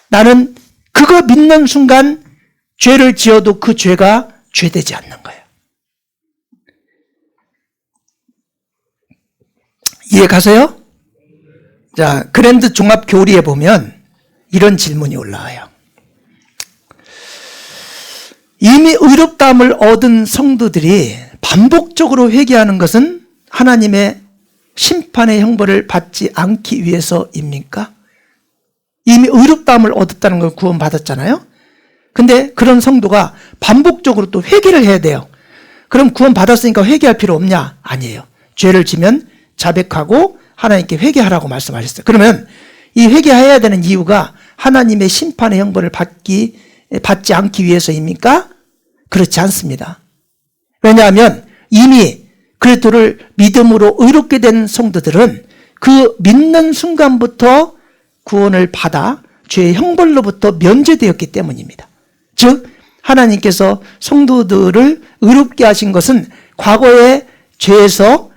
나는 그거 믿는 순간 죄를 지어도 그 죄가 죄되지 않는 거예요. 이해 가세요? 자, 그랜드 종합 교리에 보면 이런 질문이 올라와요. 이미 의롭다함을 얻은 성도들이 반복적으로 회개하는 것은 하나님의 심판의 형벌을 받지 않기 위해서입니까? 이미 의롭다함을 얻었다는 걸 구원받았잖아요. 근데 그런 성도가 반복적으로 또 회개를 해야 돼요. 그럼 구원받았으니까 회개할 필요 없냐? 아니에요. 죄를 지면 자백하고 하나님께 회개하라고 말씀하셨어요. 그러면 이 회개해야 되는 이유가 하나님의 심판의 형벌을 받지 않기 위해서입니까? 그렇지 않습니다. 왜냐하면 이미 그리스도를 믿음으로 의롭게 된 성도들은 그 믿는 순간부터 구원을 받아 죄의 형벌로부터 면제되었기 때문입니다. 즉 하나님께서 성도들을 의롭게 하신 것은 과거의 죄에서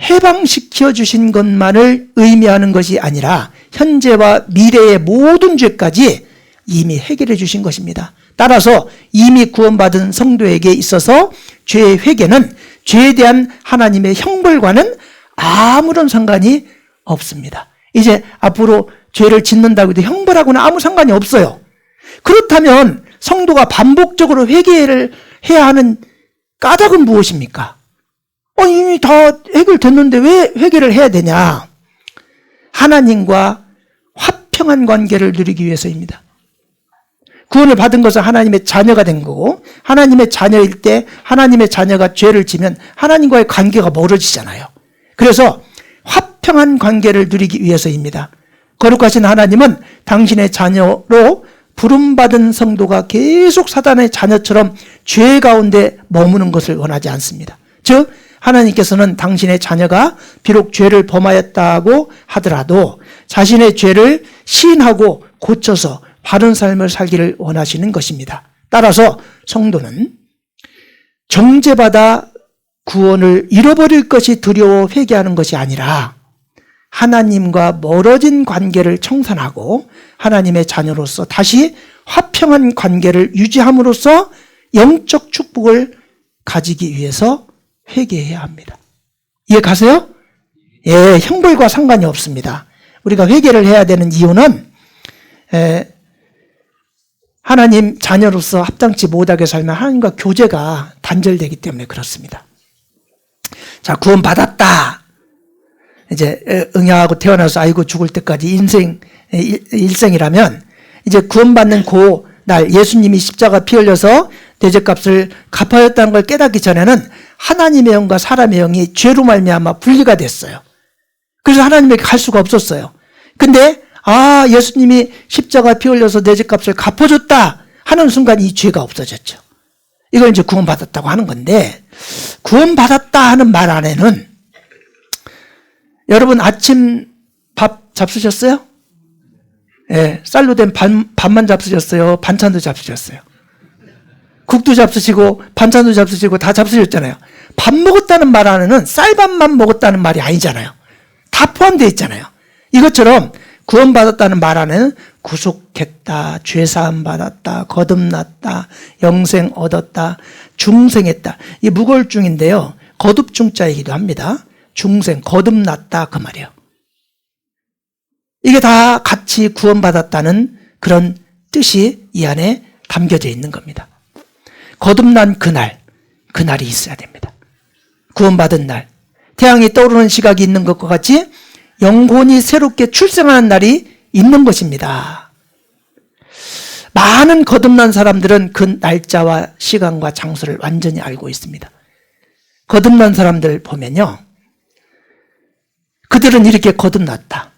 해방시켜 주신 것만을 의미하는 것이 아니라 현재와 미래의 모든 죄까지 이미 해결해 주신 것입니다. 따라서 이미 구원받은 성도에게 있어서 죄의 회개는 죄에 대한 하나님의 형벌과는 아무런 상관이 없습니다. 이제 앞으로 죄를 짓는다고 해도 형벌하고는 아무 상관이 없어요. 그렇다면 성도가 반복적으로 회개를 해야 하는 까닭은 무엇입니까? 이미 다 해결됐는데 왜 회개를 해야 되냐? 하나님과 화평한 관계를 누리기 위해서입니다. 구원을 받은 것은 하나님의 자녀가 된 거고, 하나님의 자녀일 때 하나님의 자녀가 죄를 지면 하나님과의 관계가 멀어지잖아요. 그래서 화평한 관계를 누리기 위해서입니다. 거룩하신 하나님은 당신의 자녀로 부름받은 성도가 계속 사단의 자녀처럼 죄 가운데 머무는 것을 원하지 않습니다. 즉 하나님께서는 당신의 자녀가 비록 죄를 범하였다고 하더라도 자신의 죄를 시인하고 고쳐서 바른 삶을 살기를 원하시는 것입니다. 따라서 성도는 정죄받아 구원을 잃어버릴 것이 두려워 회개하는 것이 아니라 하나님과 멀어진 관계를 청산하고 하나님의 자녀로서 다시 화평한 관계를 유지함으로써 영적 축복을 가지기 위해서 회개해야 합니다. 이해 가세요? 예, 형벌과 상관이 없습니다. 우리가 회개를 해야 되는 이유는 하나님 자녀로서 합당치 못하게 살면 하나님과 교제가 단절되기 때문에 그렇습니다. 자, 구원받았다. 이제 응양하고 태어나서 아이고 죽을 때까지 일생이라면 이제 구원받는 그 날 예수님이 십자가 피 흘려서 대죄값을 갚아였다는 걸 깨닫기 전에는 하나님의 영과 사람의 영이 죄로 말미암아 분리가 됐어요. 그래서 하나님에게 갈 수가 없었어요. 근데 예수님이 십자가 피 흘려서 내 죄값을 갚아줬다 하는 순간 이 죄가 없어졌죠. 이걸 이제 구원받았다고 하는 건데, 구원받았다 하는 말 안에는 여러분 아침 밥 잡수셨어요? 예, 쌀로 된 밥만 잡수셨어요? 반찬도 잡수셨어요? 국도 잡수시고 반찬도 잡수시고 다 잡수셨잖아요. 밥 먹었다는 말 안에는 쌀밥만 먹었다는 말이 아니잖아요. 다 포함되어 있잖아요. 이것처럼 구원받았다는 말 안에는 구속했다, 죄사함 받았다, 거듭났다, 영생 얻었다, 중생했다. 이 무골중인데요. 거듭중자이기도 합니다. 중생, 거듭났다 그 말이에요. 이게 다 같이 구원받았다는 그런 뜻이 이 안에 담겨져 있는 겁니다. 거듭난 그날이 있어야 됩니다. 구원받은 날, 태양이 떠오르는 시각이 있는 것과 같이 영혼이 새롭게 출생하는 날이 있는 것입니다. 많은 거듭난 사람들은 그 날짜와 시간과 장소를 완전히 알고 있습니다. 거듭난 사람들 보면요, 그들은 이렇게 거듭났다.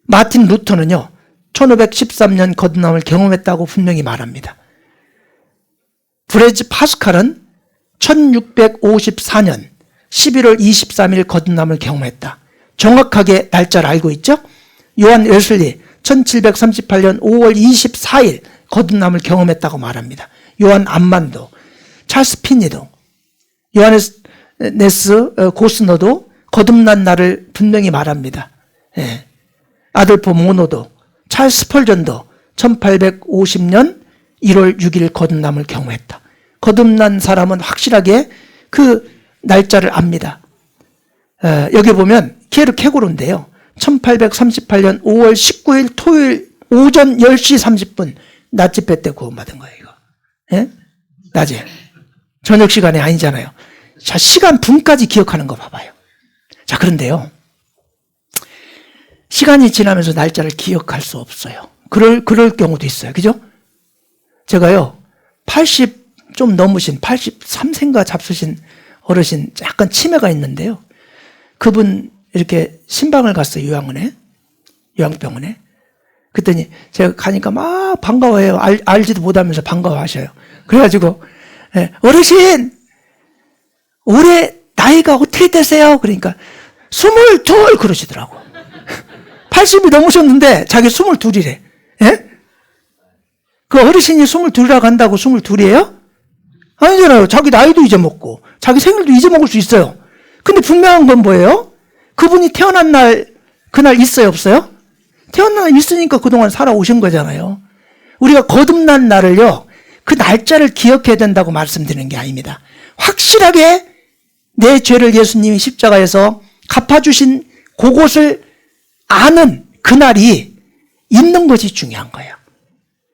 마틴 루터는요 1513년 거듭남을 경험했다고 분명히 말합니다. 브레즈 파스칼은 1654년 11월 23일 거듭남을 경험했다. 정확하게 날짜를 알고 있죠? 요한 웨슬리 1738년 5월 24일 거듭남을 경험했다고 말합니다. 요한 암만도, 찰스 피니도, 요하네스 고스너도 거듭난 날을 분명히 말합니다. 예. 아들포 모노도, 찰스 펄전도 1850년 1월 6일 거듭남을 경험했다. 거듭난 사람은 확실하게 그 날짜를 압니다. 여기 보면 키에르 케고로인데요. 1838년 5월 19일 토요일 오전 10시 30분 낮 집회 때 구원받은 거예요. 이거. 예? 낮에. 저녁 시간이 아니잖아요. 자, 시간 분까지 기억하는 거 봐봐요. 자, 그런데요. 시간이 지나면서 날짜를 기억할 수 없어요. 그럴 경우도 있어요. 그죠? 제가요, 80 좀 넘으신 83세인가 잡수신 어르신 약간 치매가 있는데요. 그분 이렇게 신방을 갔어요. 요양병원에. 그랬더니 제가 가니까 막 반가워해요. 알지도 못하면서 반가워하셔요. 그래가지고 어르신 올해 나이가 어떻게 되세요? 그러니까 22 그러시더라고. 80이 넘으셨는데 자기 22이래. 예? 그 어르신이 22이라고 한다고 22이에요? 아니잖아요. 자기 나이도 잊어먹고 자기 생일도 잊어먹을 수 있어요. 근데 분명한 건 뭐예요? 그분이 태어난 날 그날 있어요, 없어요? 태어난 날 있으니까 그동안 살아오신 거잖아요. 우리가 거듭난 날을요, 그 날짜를 기억해야 된다고 말씀드리는 게 아닙니다. 확실하게 내 죄를 예수님이 십자가에서 갚아주신 그곳을 아는 그날이 있는 것이 중요한 거예요.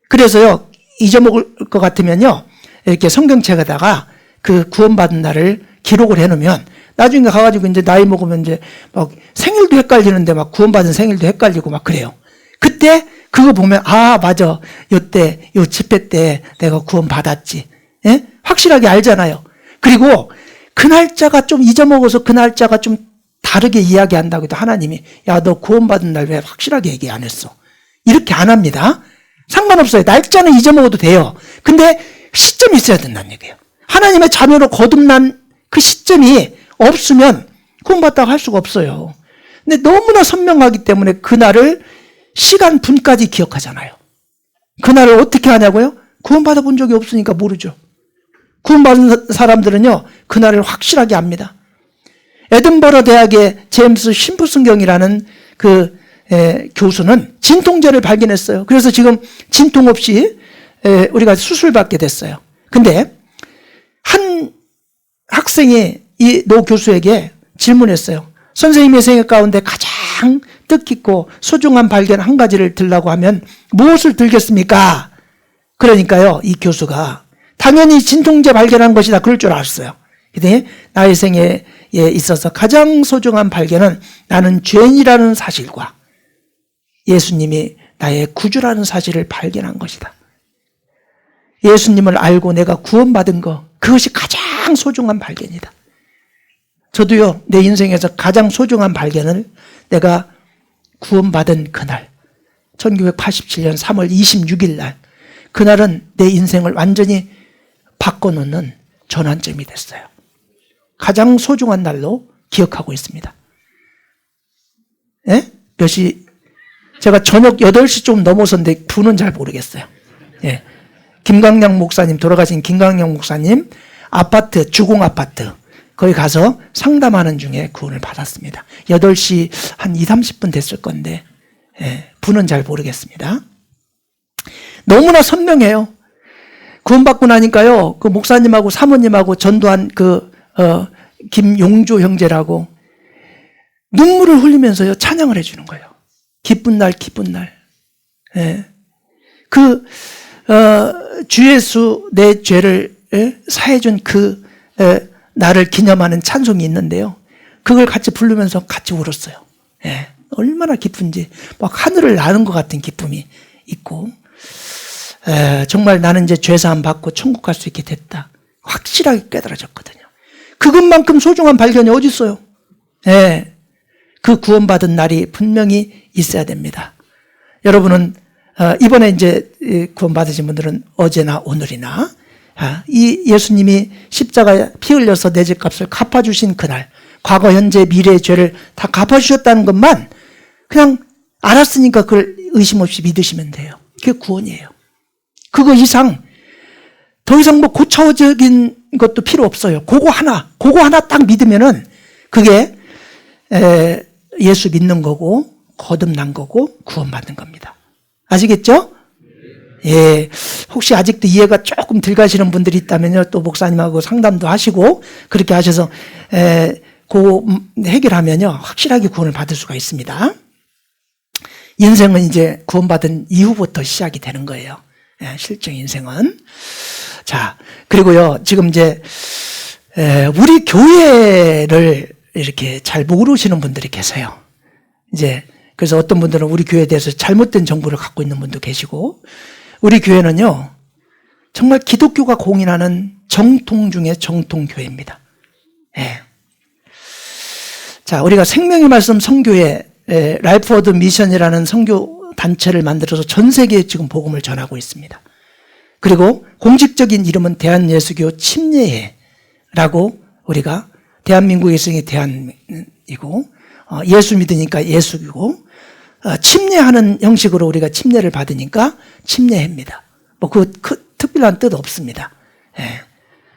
그래서요, 잊어먹을 것 같으면요, 이렇게 성경책에다가 그 구원받은 날을 기록을 해놓으면 나중에 가가지고 이제 나이 먹으면 이제 막 생일도 헷갈리는데 막 구원받은 생일도 헷갈리고 막 그래요. 그때 그거 보면 아 맞아 요때 요 집회 때 내가 구원받았지. 예? 확실하게 알잖아요. 그리고 그 날짜가 좀 잊어먹어서 그 날짜가 좀 다르게 이야기한다고 해도 하나님이 야 너 구원받은 날 왜 확실하게 얘기 안 했어? 이렇게 안 합니다. 상관없어요. 날짜는 잊어먹어도 돼요. 근데 시점이 있어야 된다는 얘기예요. 하나님의 자녀로 거듭난 그 시점이 없으면 구원받다고 할 수가 없어요. 근데 너무나 선명하기 때문에 그날을 시간 분까지 기억하잖아요. 그날을 어떻게 하냐고요? 구원받아 본 적이 없으니까 모르죠. 구원받은 사람들은요, 그날을 확실하게 압니다. 에든버러 대학의 제임스 심프슨경이라는 그 교수는 진통제를 발견했어요. 그래서 지금 진통 없이 우리가 수술받게 됐어요. 근데 한 학생이 이 노 교수에게 질문했어요. 선생님의 생애 가운데 가장 뜻깊고 소중한 발견 한 가지를 들라고 하면 무엇을 들겠습니까? 그러니까요, 이 교수가 당연히 진통제 발견한 것이다 그럴 줄 알았어요. 근데 나의 생애에 있어서 가장 소중한 발견은 나는 죄인이라는 사실과 예수님이 나의 구주라는 사실을 발견한 것이다. 예수님을 알고 내가 구원받은 것, 그것이 가장 소중한 발견이다. 저도요, 내 인생에서 가장 소중한 발견을 내가 구원받은 그날, 1987년 3월 26일 날, 그날은 내 인생을 완전히 바꿔놓는 전환점이 됐어요. 가장 소중한 날로 기억하고 있습니다. 예? 몇 시? 제가 저녁 8시 좀 넘어서인데 부는 잘 모르겠어요. 예. 김강량 목사님, 돌아가신 김강량 목사님 아파트, 주공 아파트 거기 가서 상담하는 중에 구원을 받았습니다. 8시 한 2, 30분 됐을 건데 부는 잘 모르겠습니다. 너무나 선명해요. 구원받고 나니까요, 그 목사님하고 사모님하고 전도한 김용조 형제라고 눈물을 흘리면서요 찬양을 해주는 거예요. 기쁜 날, 기쁜 날. 주 예수 내 죄를 사해준 나를 기념하는 찬송이 있는데요. 그걸 같이 부르면서 같이 울었어요. 얼마나 기쁜지 막 하늘을 나는 것 같은 기쁨이 있고, 정말 나는 이제 죄사함 받고 천국 갈 수 있게 됐다. 확실하게 깨달아졌거든요. 그것만큼 소중한 발견이 어디 있어요? 그 구원받은 날이 분명히 있어야 됩니다. 여러분은 이번에 이제 구원받으신 분들은 어제나 오늘이나 이 예수님이 십자가에 피 흘려서 내 죄값을 갚아주신 그날, 과거, 현재, 미래의 죄를 다 갚아주셨다는 것만 그냥 알았으니까 그걸 의심 없이 믿으시면 돼요. 그게 구원이에요. 그거 이상 더 이상 뭐 고차원적인 것도 필요 없어요. 그거 하나 딱 믿으면은 그게 예수 믿는 거고 거듭난 거고 구원받는 겁니다. 아시겠죠? 예. 혹시 아직도 이해가 조금 덜 가시는 분들이 있다면요, 또 목사님하고 상담도 하시고 그렇게 하셔서 해결하면요 확실하게 구원을 받을 수가 있습니다. 인생은 이제 구원받은 이후부터 시작이 되는 거예요. 실제 인생은. 자, 그리고요, 지금 이제 우리 교회를 이렇게 잘 모르시는 분들이 계세요. 이제 그래서 어떤 분들은 우리 교회에 대해서 잘못된 정보를 갖고 있는 분도 계시고, 우리 교회는요, 정말 기독교가 공인하는 정통 중에 정통교회입니다. 예. 자, 우리가 생명의 말씀 선교회 라이프워드 미션이라는 선교 단체를 만들어서 전 세계에 지금 복음을 전하고 있습니다. 그리고 공식적인 이름은 대한예수교 침례회라고, 우리가 대한민국의 성이 대한이고 예수 믿으니까 예수교고, 침례하는 형식으로 우리가 침례를 받으니까 침례회입니다. 뭐 그 특별한 뜻 없습니다. 예.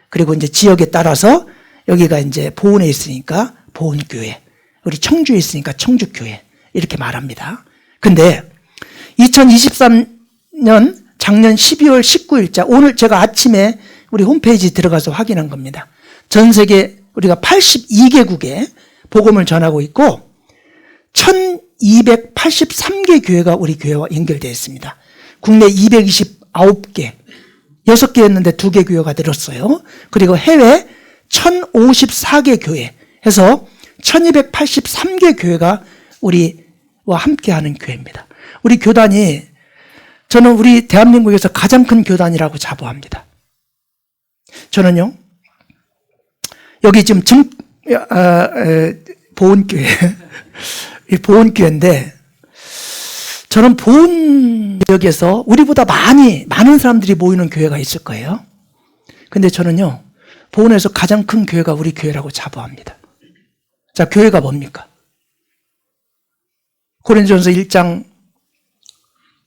그리고 이제 지역에 따라서 여기가 이제 보은에 있으니까 보은교회, 우리 청주에 있으니까 청주교회, 이렇게 말합니다. 근데 2023년 작년 12월 19일자, 오늘 제가 아침에 우리 홈페이지 들어가서 확인한 겁니다. 전 세계 우리가 82개국에 복음을 전하고 있고 1283개 교회가 우리 교회와 연결되어 있습니다. 국내 229개, 6개였는데 2개 교회가 늘었어요. 그리고 해외 1054개 교회 해서 1283개 교회가 우리와 함께하는 교회입니다. 우리 교단이, 저는 우리 대한민국에서 가장 큰 교단이라고 자부합니다. 저는요, 여기 지금 보은교회, 보은교회인데, 저는 보은 지역에서 우리보다 많은 사람들이 모이는 교회가 있을 거예요. 근데 저는요, 보은에서 가장 큰 교회가 우리 교회라고 자부합니다. 자, 교회가 뭡니까? 고린도전서 1장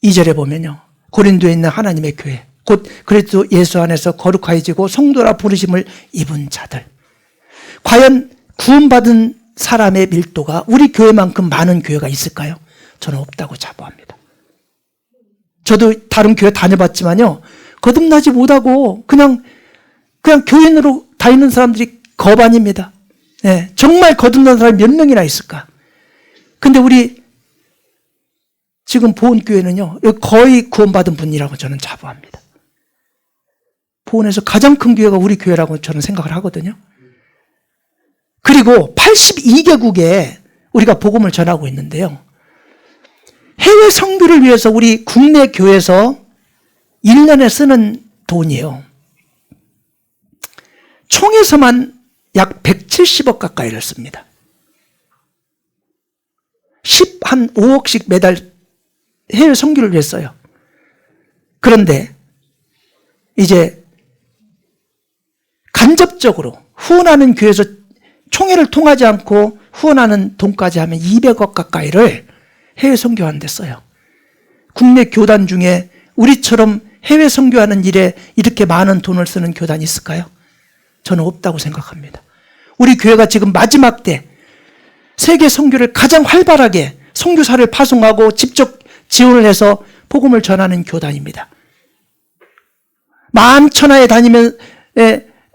2절에 보면요, 고린도에 있는 하나님의 교회, 곧 그리스도 예수 안에서 거룩하여지고 성도라 부르심을 입은 자들. 과연 구원받은 사람의 밀도가 우리 교회만큼 많은 교회가 있을까요? 저는 없다고 자부합니다. 저도 다른 교회 다녀봤지만요, 거듭나지 못하고 그냥 교인으로 다니는 사람들이 거반입니다. 네, 정말 거듭난 사람이 몇 명이나 있을까? 근데 우리 지금 보은교회는요, 거의 구원받은 분이라고 저는 자부합니다. 보은에서 가장 큰 교회가 우리 교회라고 저는 생각을 하거든요. 그리고 82개국에 우리가 복음을 전하고 있는데요, 해외 선교를 위해서 우리 국내 교회에서 1년에 쓰는 돈이에요, 총에서만 약 170억 가까이를 씁니다. 한 5억씩 매달 해외 선교를 위해 써요. 그런데 이제 간접적으로 후원하는 교회에서 총회를 통하지 않고 후원하는 돈까지 하면 200억 가까이를 해외 선교하는 데 써요. 국내 교단 중에 우리처럼 해외 선교하는 일에 이렇게 많은 돈을 쓰는 교단이 있을까요? 저는 없다고 생각합니다. 우리 교회가 지금 마지막 때 세계 선교를 가장 활발하게 선교사를 파송하고 직접 지원을 해서 복음을 전하는 교단입니다. 만천하에 다니면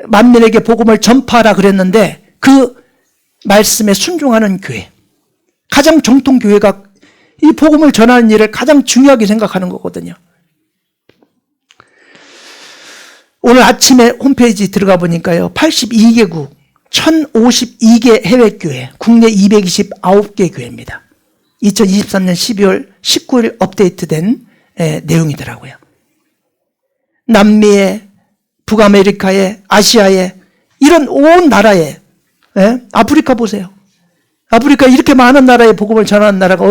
만민에게 복음을 전파하라 그랬는데 그 말씀에 순종하는 교회, 가장 정통 교회가 이 복음을 전하는 일을 가장 중요하게 생각하는 거거든요. 오늘 아침에 홈페이지 들어가 보니까요, 82개국 1052개 해외교회, 국내 229개 교회입니다. 2023년 12월 19일 업데이트된 내용이더라고요. 남미에, 북아메리카에, 아시아에, 이런 온 나라에, 아프리카 보세요. 아프리카 이렇게 많은 나라에 복음을 전하는 나라가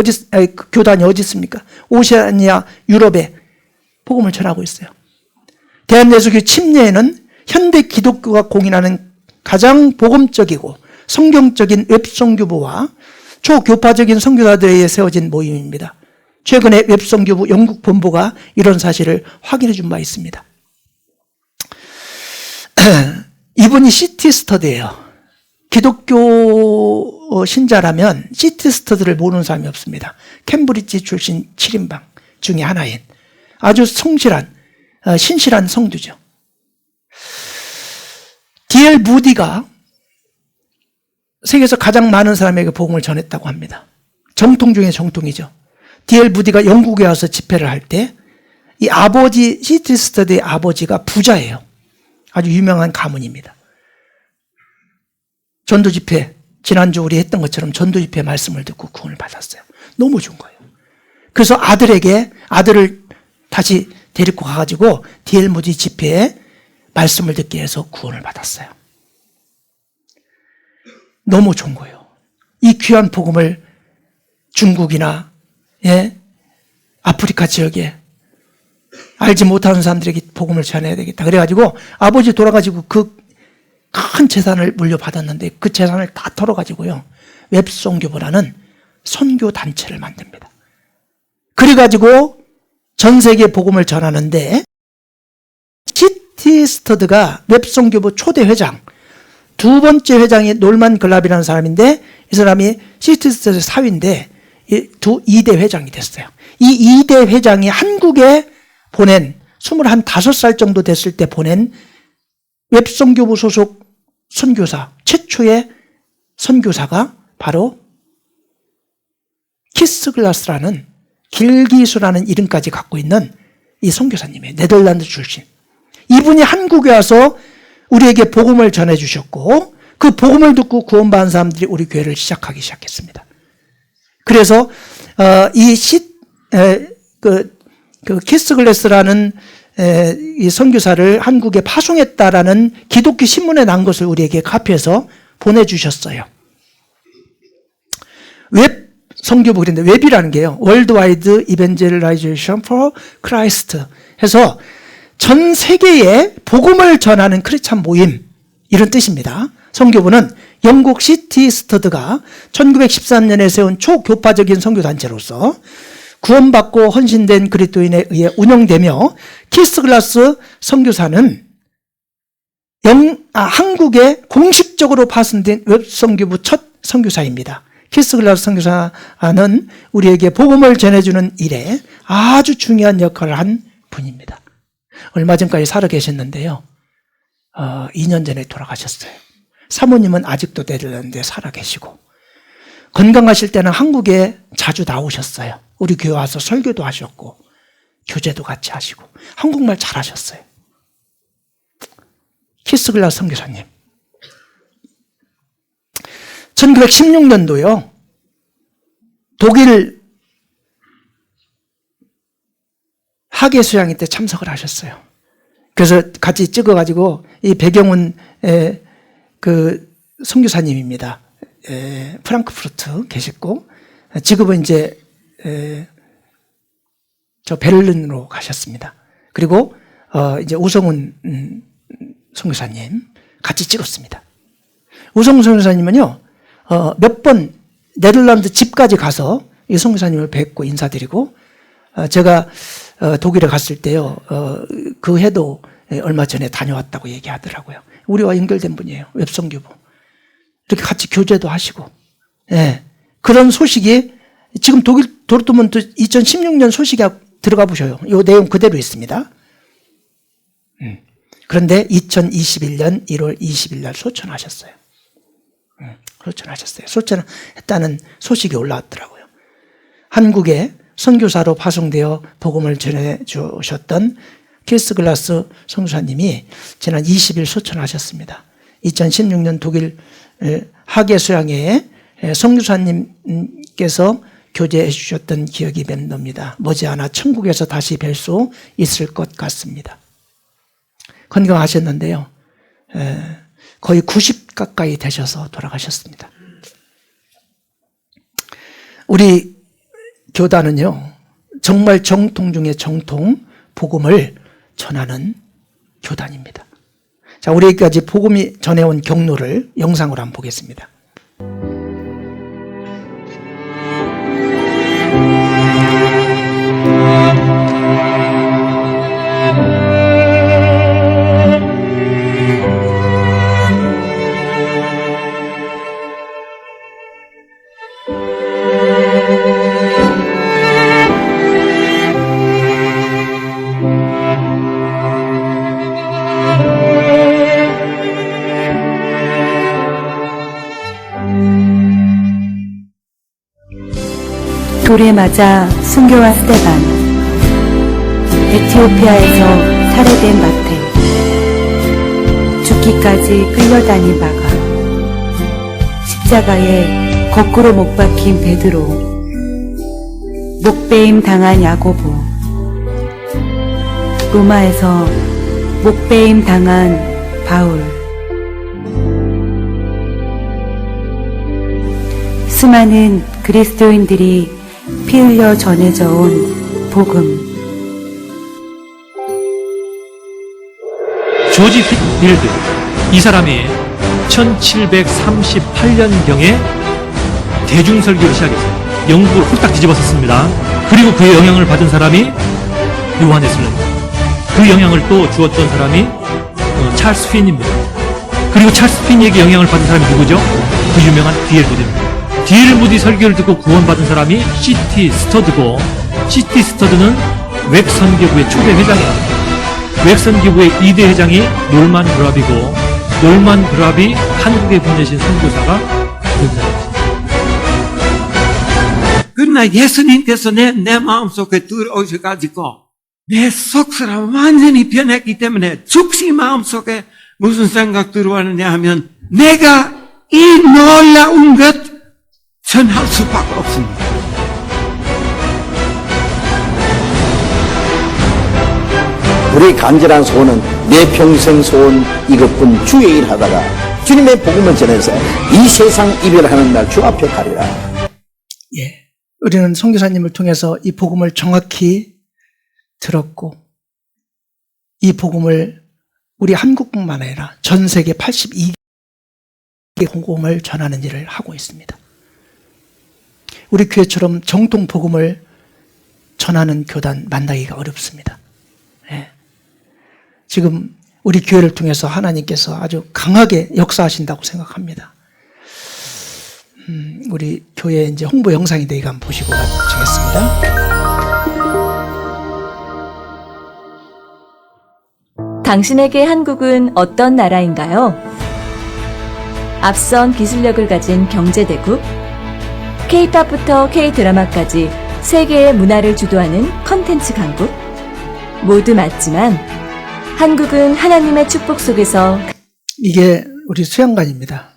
교단이 어디 있습니까? 오세아니아, 유럽에 복음을 전하고 있어요. 대한예수교 침례회는 현대 기독교가 공인하는 가장 복음적이고 성경적인 웹선교부와 초교파적인 선교사들에 의해 세워진 모임입니다. 최근에 웹선교부 영국 본부가 이런 사실을 확인해 준 바 있습니다. 이분이 시티스터드예요. 기독교 신자라면 시티스터드를 모르는 사람이 없습니다. 캠브리지 출신 7인방 중에 하나인 아주 성실한, 신실한 성도죠. D.L. 무디가 세계에서 가장 많은 사람에게 복음을 전했다고 합니다. 정통 중에 정통이죠. D.L. 무디가 영국에 와서 집회를 할 때 이 아버지, 시티스터드의 아버지가 부자예요. 아주 유명한 가문입니다. 전도 집회 지난주 우리 했던 것처럼 전도 집회 말씀을 듣고 구원을 받았어요. 너무 좋은 거예요. 그래서 아들을 다시 데리고 가가지고 디엘 모디 집회에 말씀을 듣게 해서 구원을 받았어요. 너무 좋은 거예요. 이 귀한 복음을 중국이나 아프리카 지역에 알지 못하는 사람들에게 복음을 전해야 되겠다. 그래가지고 아버지 돌아가지고 그 큰 재산을 물려받았는데 그 재산을 다 털어가지고요. 웹선교부라는 선교단체를 만듭니다. 그래가지고 전 세계 복음을 전하는데 C.T. 스터드가 웹선교부 초대 회장, 두 번째 회장이 놀만 글랍이라는 사람인데 이 사람이 C.T. 스터드의 사위인데 2대 회장이 됐어요. 이 2대 회장이 한국에 보낸 25살 정도 됐을 때 보낸 웹선교부 소속 선교사, 최초의 선교사가 바로 키스글라스라는 길기수라는 이름까지 갖고 있는 이 선교사님이에요. 네덜란드 출신. 이분이 한국에 와서 우리에게 복음을 전해주셨고 그 복음을 듣고 구원받은 사람들이 우리 교회를 시작하기 시작했습니다. 그래서 키스글라스라는 이 선교사를 한국에 파송했다라는 기독교 신문에 난 것을 우리에게 카피해서 보내주셨어요. 웹 선교부 그런데 웹이라는 게요. 월드와이드 이벤젤라이제이션 포 크라이스트 해서 전 세계에 복음을 전하는 크리스찬 모임 이런 뜻입니다. 선교부는 영국 C.T. 스터드가 1913년에 세운 초교파적인 선교단체로서 구원받고 헌신된 그리스도인에 의해 운영되며 키스글라스 선교사는 한국에 공식적으로 파송된 웹선교부 첫 선교사입니다. 키스글라스 선교사는 우리에게 복음을 전해주는 일에 아주 중요한 역할을 한 분입니다. 얼마 전까지 살아 계셨는데요. 2년 전에 돌아가셨어요. 사모님은 아직도 네덜란드에 살아 계시고 건강하실 때는 한국에 자주 나오셨어요. 우리 교회 와서 설교도 하셨고 교제도 같이 하시고 한국말 잘하셨어요. 키스글라스 선교사님 1916년도요 독일 학예 수양회 때 참석을 하셨어요. 그래서 같이 찍어가지고 이 배경은 그 선교사님입니다. 프랑크푸르트 계셨고 지금은 이제 저 베를린으로 가셨습니다. 그리고 이제 우성훈 선교사님 같이 찍었습니다. 우성훈 선교사님은요 몇 번 네덜란드 집까지 가서 이 선교사님을 뵙고 인사드리고 제가 독일에 갔을 때요 그 해도 얼마 전에 다녀왔다고 얘기하더라고요. 우리와 연결된 분이에요. 웹선교부 이렇게 같이 교제도 하시고 그런 소식이 지금 독일 도르트문트 2016년 소식에 들어가 보셔요. 이 내용 그대로 있습니다. 그런데 2021년 1월 20일 날 소천하셨어요. 소천하셨어요. 소천했다는 소식이 올라왔더라고요. 한국에 선교사로 파송되어 복음을 전해주셨던 키스글라스 선교사님이 지난 20일 소천하셨습니다. 2016년 독일 학예수양회에 선교사님께서 교제해 주셨던 기억이 맴돕니다. 머지않아 천국에서 다시 뵐 수 있을 것 같습니다. 건강하셨는데요. 거의 90 가까이 되셔서 돌아가셨습니다. 우리 교단은요. 정말 정통 중에 정통 복음을 전하는 교단입니다. 자, 우리까지 복음이 전해온 경로를 영상으로 한번 보겠습니다. 돌에 맞아 순교와 스테반, 에티오피아에서 살해된 마테, 죽기까지 끌려다닌 바가, 십자가에 거꾸로 못 박힌 베드로, 목베임 당한 야고보, 로마에서 목베임 당한 바울, 수많은 그리스도인들이 피 흘려 전해져 온 복음. 조지 pit빌드, 이 사람이 1738년경에 대중설교를 시작했어요. 영국을 홀딱 뒤집었었습니다. 그리고 그의 영향을 받은 사람이 요한 웨슬레이, 그 영향을 또 주었던 사람이 찰스 핀입니다. 그리고 찰스 핀에게 영향을 받은 사람이 누구죠? 그 유명한 D.L. 무디입니다. D.L. 무디 설교를 듣고 구원받은 사람이 C.T. 스터드고, C.T. 스터드는 웩선교부의 초대 회장입니다. 웩선교부의 2대 회장이 놀만 그랍이고, 놀만 그랍이 한국에 보내신 선교사가 그 사람입니다. 그러나 예수님께서 내 마음속에 들어오셔가지고 내 속사람 완전히 변했기 때문에 즉시 마음속에 무슨 생각 들어왔느냐 하면 내가 이 놀라운 것 전할 수밖에 없습니다. 우리의 간절한 소원은 내 평생 소원 이것뿐 주의 일 하다가 주님의 복음을 전해서 이 세상 이별하는 날 주 앞에 가리라. 예. 우리는 선교사님을 통해서 이 복음을 정확히 들었고, 이 복음을 우리 한국뿐만 아니라 전 세계 82개 복음을 전하는 일을 하고 있습니다. 우리 교회처럼 정통 복음을 전하는 교단 만나기가 어렵습니다. 예. 지금 우리 교회를 통해서 하나님께서 아주 강하게 역사하신다고 생각합니다. 우리 교회 이제 홍보 영상인데 이거 한번 보시고 가겠습니다. 당신에게 한국은 어떤 나라인가요? 앞선 기술력을 가진 경제대국, K-팝부터 K-드라마까지 세계의 문화를 주도하는 컨텐츠 강국? 모두 맞지만 한국은 하나님의 축복 속에서 이게 우리 수양관입니다.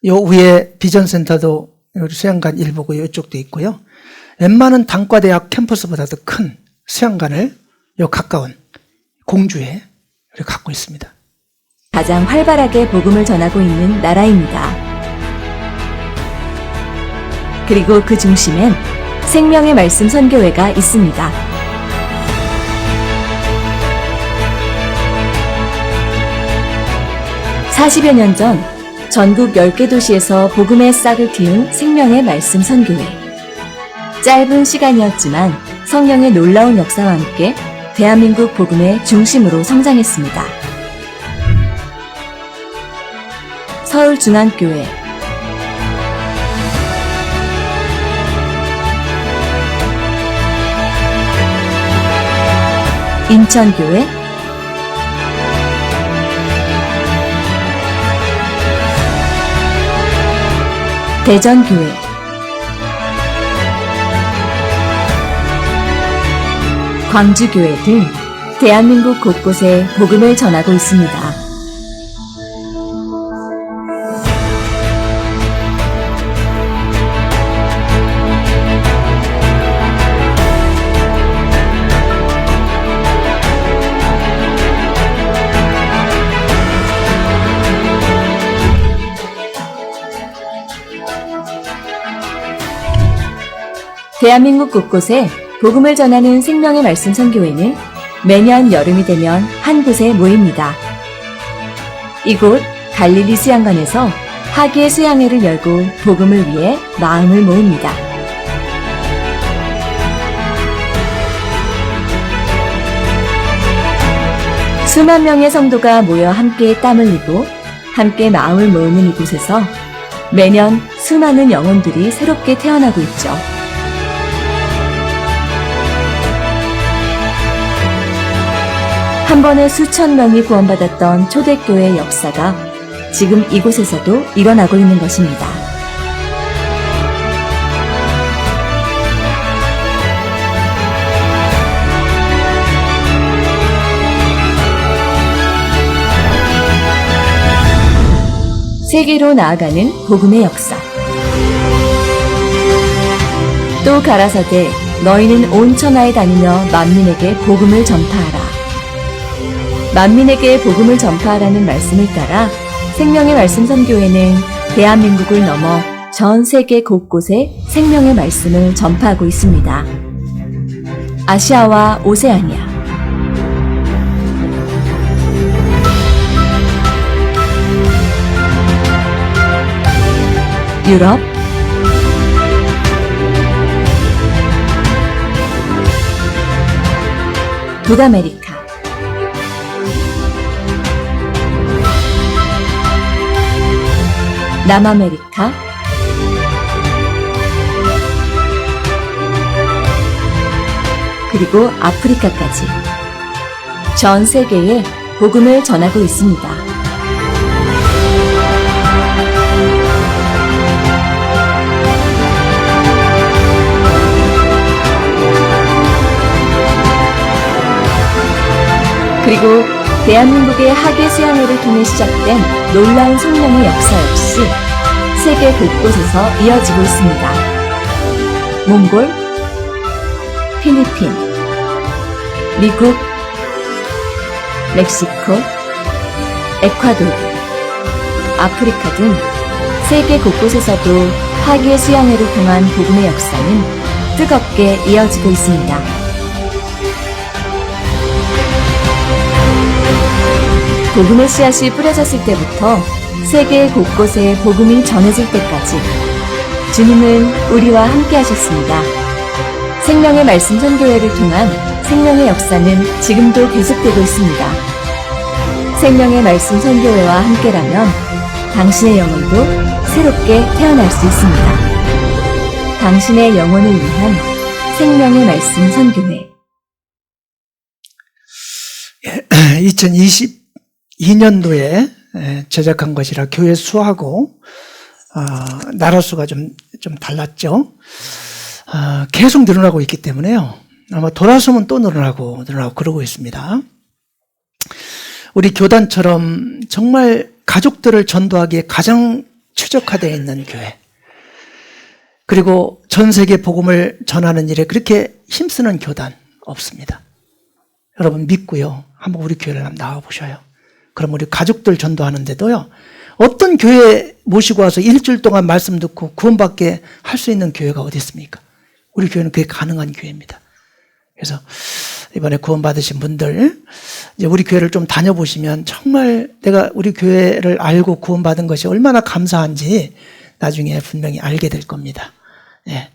요 위에 비전센터도 우리 수양관 일부고 이쪽도 있고요. 웬만한 단과대학 캠퍼스보다도 큰 수양관을 요 가까운 공주에 갖고 있습니다. 가장 활발하게 복음을 전하고 있는 나라입니다. 그리고 그 중심엔 생명의 말씀 선교회가 있습니다. 40여 년 전 전국 10개 도시에서 복음의 싹을 틔운 생명의 말씀 선교회. 짧은 시간이었지만 성령의 놀라운 역사와 함께 대한민국 복음의 중심으로 성장했습니다. 서울중앙교회, 인천교회, 대전교회, 광주교회 등 대한민국 곳곳에 복음을 전하고 있습니다. 대한민국 곳곳에 복음을 전하는 생명의 말씀 선교회는 매년 여름이 되면 한 곳에 모입니다. 이곳 갈릴리 수양관에서 하계 수양회를 열고 복음을 위해 마음을 모읍니다. 수만 명의 성도가 모여 함께 땀 흘리고 함께 마음을 모으는 이곳에서 매년 수많은 영혼들이 새롭게 태어나고 있죠. 한 번에 수천 명이 구원받았던 초대교회의 역사가 지금 이곳에서도 일어나고 있는 것입니다. 세계로 나아가는 복음의 역사. 또 가라사대 너희는 온 천하에 다니며 만민에게 복음을 전파하라. 만민에게 복음을 전파하라는 말씀을 따라 생명의 말씀 선교회는 대한민국을 넘어 전 세계 곳곳에 생명의 말씀을 전파하고 있습니다. 아시아와 오세아니아, 유럽, 북아메리카, 남아메리카, 그리고 아프리카까지 전 세계에 복음을 전하고 있습니다. 그리고 대한민국의 학예 수양회를 통해 시작된 놀라운 성령의 역사 역시 세계 곳곳에서 이어지고 있습니다. 몽골, 필리핀, 미국, 멕시코, 에콰도르, 아프리카 등 세계 곳곳에서도 학예 수양회를 통한 복음의 역사는 뜨겁게 이어지고 있습니다. 복음의 씨앗이 뿌려졌을 때부터 세계 곳곳에 복음이 전해질 때까지 주님은 우리와 함께 하셨습니다. 생명의 말씀 선교회를 통한 생명의 역사는 지금도 계속되고 있습니다. 생명의 말씀 선교회와 함께라면 당신의 영혼도 새롭게 태어날 수 있습니다. 당신의 영혼을 위한 생명의 말씀 선교회. 2022년도에 제작한 것이라 교회 수하고 나라 수가 좀 달랐죠. 계속 늘어나고 있기 때문에요. 아마 돌아서면 또 늘어나고 그러고 있습니다. 우리 교단처럼 정말 가족들을 전도하기에 가장 최적화되어 있는 교회, 그리고 전 세계 복음을 전하는 일에 그렇게 힘쓰는 교단 없습니다. 여러분 믿고요, 한번 우리 교회를 한번 나와보셔요. 그럼 우리 가족들 전도하는데도요, 어떤 교회 모시고 와서 일주일 동안 말씀 듣고 구원받게 할 수 있는 교회가 어디 있습니까? 우리 교회는 그게 가능한 교회입니다. 그래서 이번에 구원받으신 분들, 이제 우리 교회를 좀 다녀보시면 정말 내가 우리 교회를 알고 구원받은 것이 얼마나 감사한지 나중에 분명히 알게 될 겁니다. 예.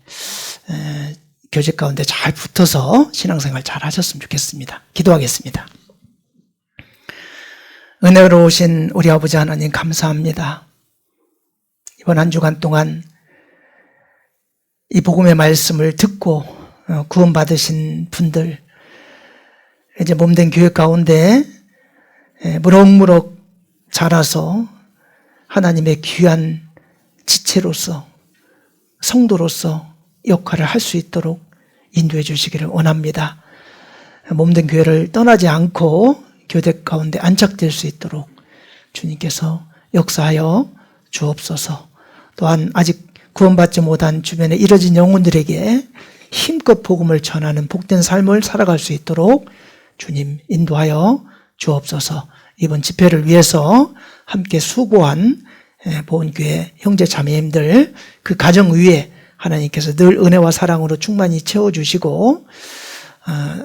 교제 가운데 잘 붙어서 신앙생활 잘 하셨으면 좋겠습니다. 기도하겠습니다. 은혜로우신 우리 아버지 하나님 감사합니다. 이번 한 주간 동안 이 복음의 말씀을 듣고 구원받으신 분들, 이제 몸된 교회 가운데 무럭무럭 자라서 하나님의 귀한 지체로서, 성도로서 역할을 할 수 있도록 인도해 주시기를 원합니다. 몸된 교회를 떠나지 않고 교대 가운데 안착될 수 있도록 주님께서 역사하여 주옵소서. 또한 아직 구원받지 못한 주변에 이뤄진 영혼들에게 힘껏 복음을 전하는 복된 삶을 살아갈 수 있도록 주님 인도하여 주옵소서. 이번 집회를 위해서 함께 수고한 보은교회 형제 자매님들, 그 가정 위에 하나님께서 늘 은혜와 사랑으로 충만히 채워주시고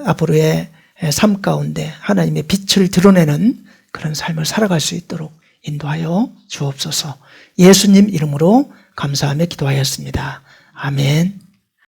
앞으로의 삶 가운데 하나님의 빛을 드러내는 그런 삶을 살아갈 수 있도록 인도하여 주옵소서. 예수님 이름으로 감사하며 기도하였습니다. 아멘.